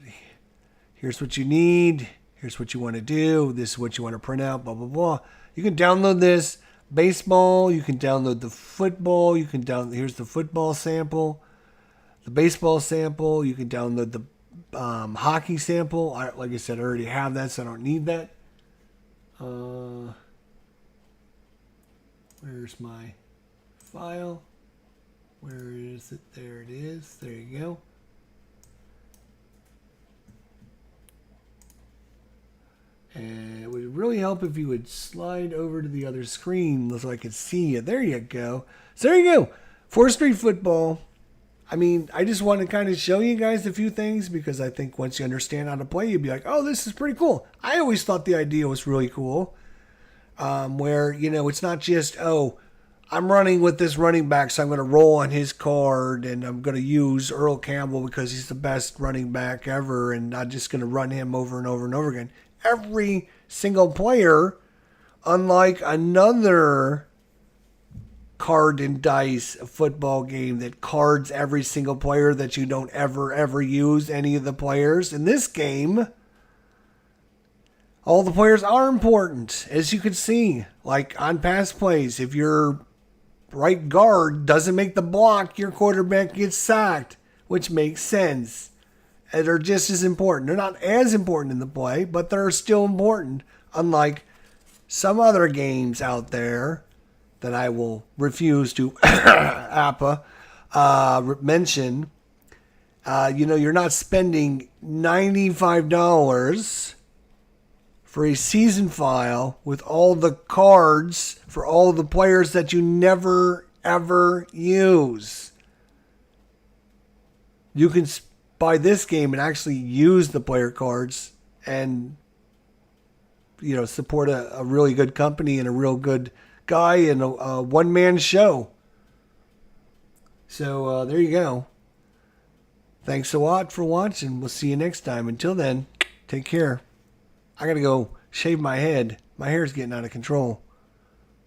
Here's what you need. Here's what you want to do. This is what you want to print out, blah, blah, blah. You can download this. Baseball, you can download the football. Here's the football sample. The baseball sample. You can download the hockey sample. Like I said, I already have that, so I don't need that. Where's my file? Where is it? There it is. There you go. And it would really help if you would slide over to the other screen so I could see you. There you go. So there you go. 4th Street Football. I mean, I just want to kind of show you guys a few things because I think once you understand how to play, you'll be like, oh, this is pretty cool. I always thought the idea was really cool. Where, it's not just, oh, I'm running with this running back, so I'm going to roll on his card, and I'm going to use Earl Campbell because he's the best running back ever, and I'm just going to run him over and over and over again. Every single player, unlike another card and dice football game that cards every single player that you don't ever use any of the players, in this game, all the players are important, as you can see. Like on pass plays, if your right guard doesn't make the block, your quarterback gets sacked, which makes sense. And they're just as important. They're not as important in the play, but they're still important, unlike some other games out there that I will refuse to mention. You're not spending $95 for a season file with all the cards for all of the players that you never, ever use. You can buy this game and actually use the player cards and, support a really good company and a real good guy and a one-man show. So there you go. Thanks a lot for watching. We'll see you next time. Until then, take care. I gotta go shave my head. My hair's getting out of control.